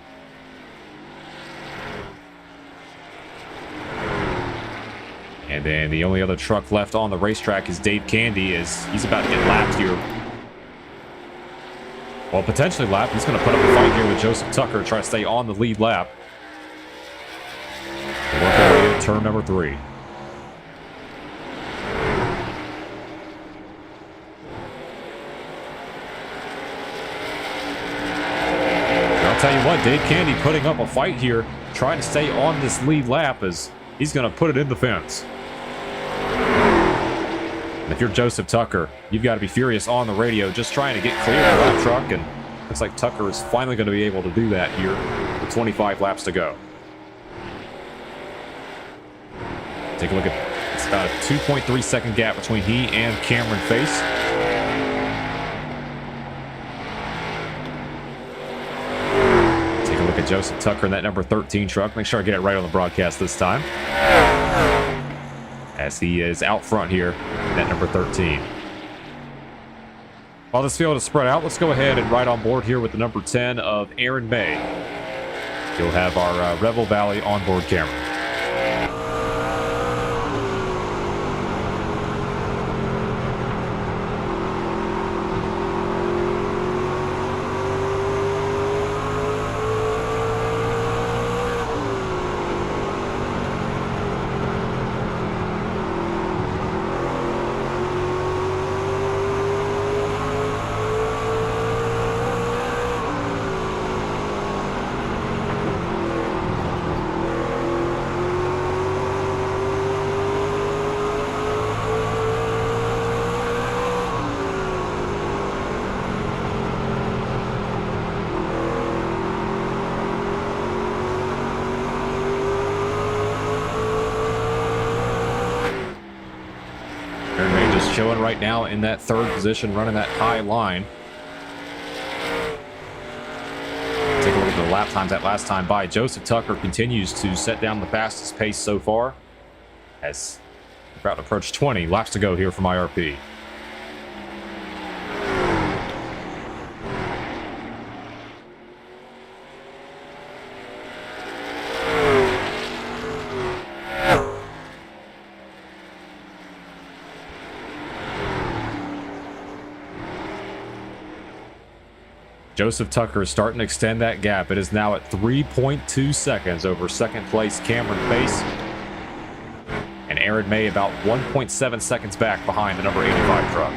And then the only other truck left on the racetrack is Dave Candy, as he's about to get lapped here. Well, potentially lapped. He's going to put up a fight here with Joseph Tucker, try to stay on the lead lap. Work our way to turn number 3. Tell you what, Dave Candy putting up a fight here, trying to stay on this lead lap as he's going to put it in the fence. And if you're Joseph Tucker, you've got to be furious on the radio, just trying to get clear of the lap truck, and looks like Tucker is finally going to be able to do that here with 25 laps to go. Take a look at, it's about a 2.3 second gap between he and Cameron Face. Look at Joseph Tucker in that number 13 truck. Make sure I get it right on the broadcast this time, as he is out front here in that number 13. While this field is spread out, let's go ahead and ride on board here with the number 10 of Aaron May. He'll have our Revel Valley onboard camera. showing right now in that third position, running that high line. Take a look at the lap times that last time by. Joseph Tucker continues to set down the fastest pace so far, as we're about to approach 20 laps to go here from IRP. Joseph Tucker is starting to extend that gap. It is now at 3.2 seconds over second place Cameron Pace. And Aaron May about 1.7 seconds back behind the number 85 truck.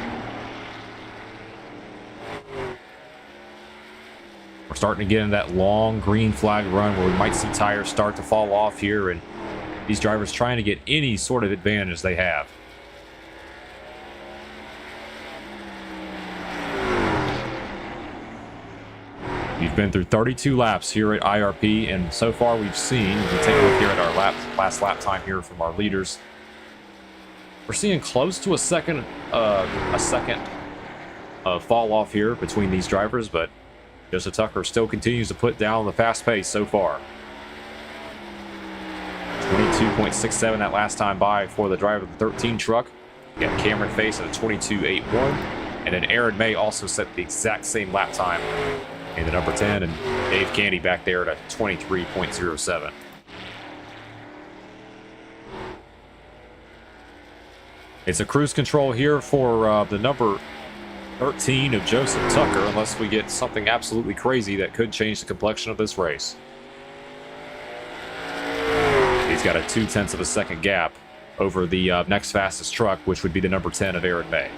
We're starting to get into that long green flag run where we might see tires start to fall off here, and these drivers trying to get any sort of advantage they have. We've been through 32 laps here at IRP, and so far we've seen, if we take a look here at our last lap time here from our leaders, we're seeing close to a second fall off here between these drivers, but Joseph Tucker still continues to put down the fast pace so far. 22.67 that last time by for the driver of the 13 truck. We got Cameron Face at a 22.81, and then Aaron May also set the exact same lap time in the number 10, and Dave Candy back there at a 23.07. It's a cruise control here for the number 13 of Joseph Tucker, unless we get something absolutely crazy that could change the complexion of this race. He's got a 0.2 of a second gap over the next fastest truck, which would be the number 10 of Aaron May.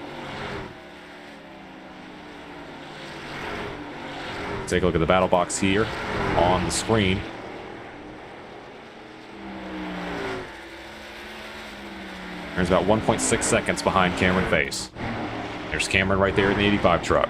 Take a look at the battle box here on the screen. There's about 1.6 seconds behind Cameron Face. There's Cameron right there in the 85 truck.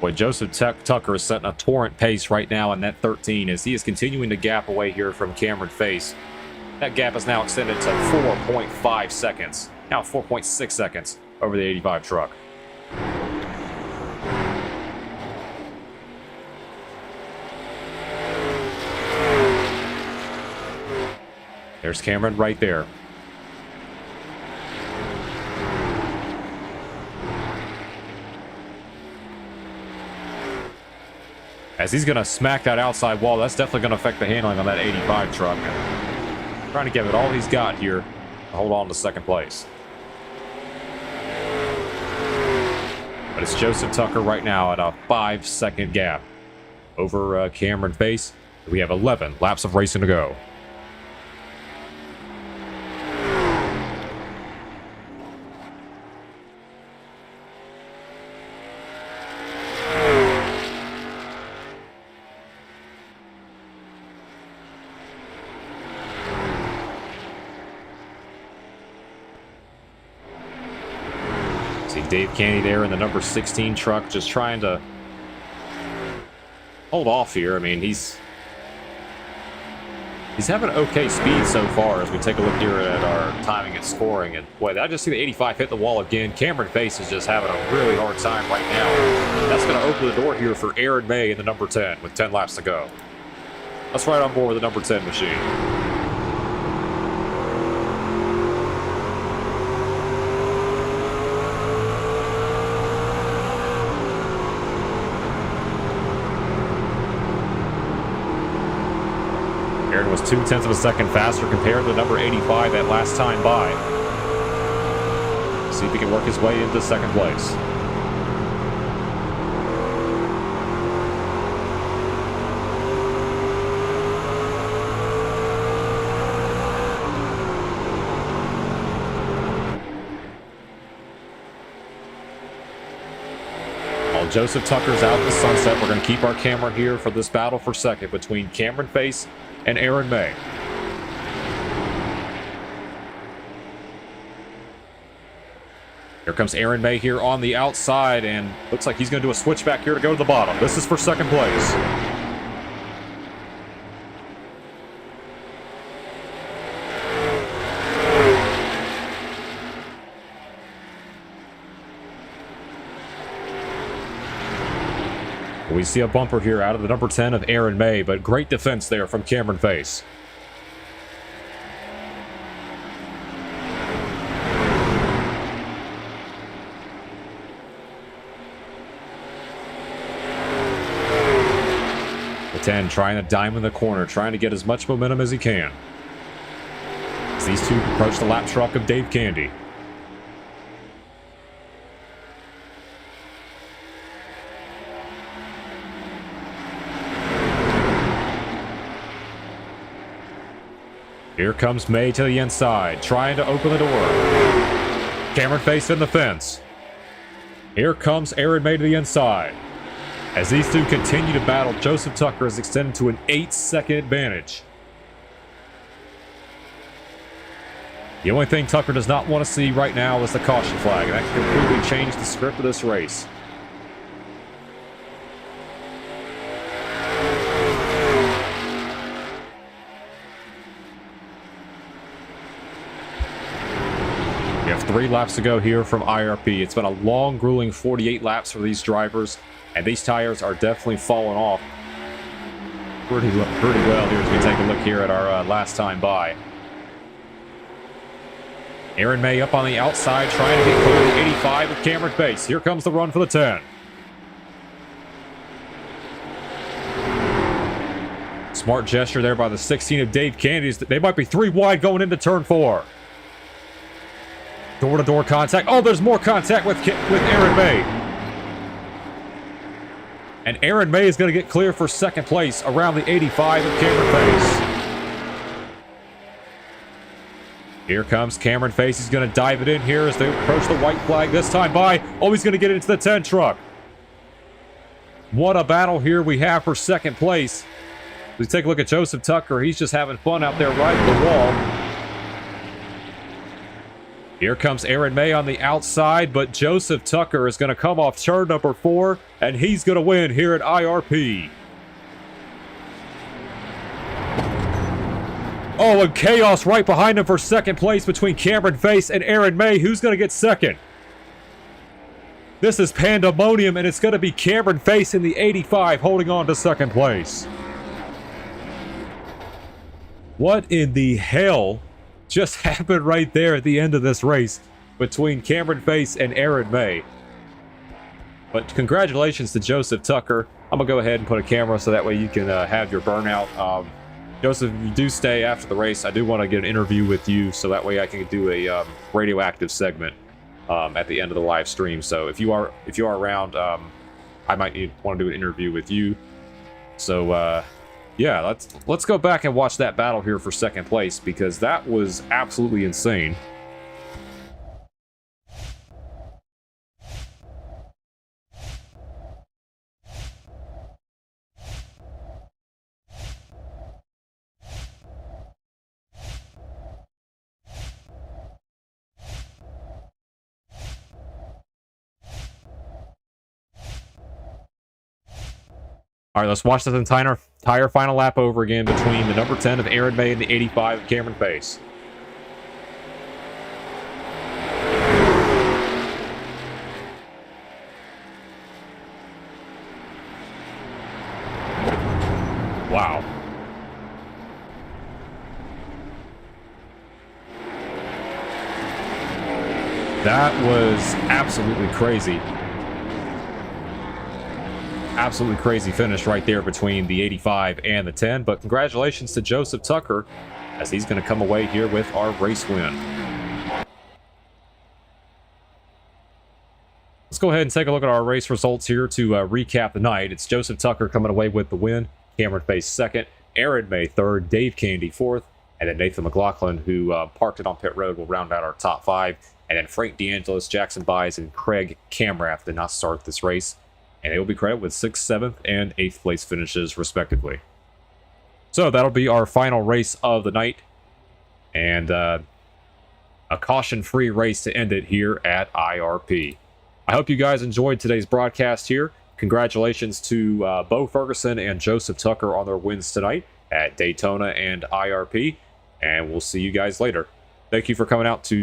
Boy, Joseph Tucker is setting a torrent pace right now in that 13 as he is continuing to gap away here from Cameron Face. That gap is now extended to 4.5 seconds. Now 4.6 seconds over the 85 truck. There's Cameron right there. As he's going to smack that outside wall, that's definitely going to affect the handling on that 85 truck. And trying to give it all he's got here to hold on to second place. But it's Joseph Tucker right now at a 5-second gap over Cameron Face. We have 11 laps of racing to go. Dave Candy there in the number 16 truck, just trying to hold off here. I mean, he's having okay speed so far as we take a look here at our timing and scoring. And boy, I just see the 85 hit the wall again. Cameron Face is just having a really hard time right now. That's going to open the door here for Aaron May in the number 10 with 10 laps to go. Let's ride on board with the number 10 machine. Aaron was 0.2 of a second faster compared to the number 85 that last time by. See if he can work his way into second place. So Joseph Tucker's out in the sunset. We're going to keep our camera here for this battle for second between Cameron Face and Aaron May. Here comes Aaron May here on the outside, and looks like he's going to do a switchback here to go to the bottom. This is for second place. We see a bumper here out of the number 10 of Aaron May, but great defense there from Cameron Face. The 10 trying to diamond the corner, trying to get as much momentum as he can. As these two approach the lap truck of Dave Candy. Here comes May to the inside, trying to open the door. Cameron Face in the fence. Here comes Aaron May to the inside. As these two continue to battle, Joseph Tucker is extended to an 8-second advantage. The only thing Tucker does not want to see right now is the caution flag, and that can completely change the script of this race. We have 3 laps to go here from IRP. It's been a long, grueling 48 laps for these drivers, and these tires are definitely falling off pretty well here as we take a look here at our last time by. Aaron May up on the outside, trying to get clear of the 85 with Cameron Face. Here comes the run for the 10. Smart gesture there by the 16 of Dave Candy. They might be 3 wide going into turn 4. Door-to-door contact. Oh, there's more contact with Aaron May. And Aaron May is going to get clear for second place around the 85 of Cameron Face. Here comes Cameron Face. He's going to dive it in here as they approach the white flag this time by. Oh, he's going to get into the 10 truck. What a battle here we have for second place. We take a look at Joseph Tucker. He's just having fun out there riding the wall. Here comes Aaron May on the outside, but Joseph Tucker is going to come off turn number 4, and he's going to win here at IRP. Oh, and chaos right behind him for second place between Cameron Face and Aaron May. Who's going to get second? This is pandemonium, and it's going to be Cameron Face in the 85 holding on to second place. What in the hell just happened right there at the end of this race between Cameron Face and Aaron May? But congratulations to Joseph Tucker. I'm gonna go ahead and put a camera so that way you can have your burnout. Joseph, if you do stay after the race, I do want to get an interview with you so that way I can do a radioactive segment at the end of the live stream. So if you are around, I might want to do an interview with you. So yeah, let's go back and watch that battle here for second place, because that was absolutely insane. All right, let's watch this entire final lap over again between the number 10 of Aaron May and the 85 of Cameron Face. Wow. That was absolutely crazy. Absolutely crazy finish right there between the 85 and the 10. But congratulations to Joseph Tucker, as he's going to come away here with our race win. Let's go ahead and take a look at our race results here to recap the night. It's Joseph Tucker coming away with the win, Cameron Face second, Aaron May third, Dave Candy fourth, and then Nathan McLaughlin, who parked it on pit road, will round out our top 5. And then Frank DeAngelis, Jackson Byes, and Craig Camrath did not start this race. and they will be credited with 6th, 7th, and 8th place finishes, respectively. So that'll be our final race of the night, and a caution-free race to end it here at IRP. I hope you guys enjoyed today's broadcast here. Congratulations to Bo Ferguson and Joseph Tucker on their wins tonight at Daytona and IRP, and we'll see you guys later. Thank you for coming out to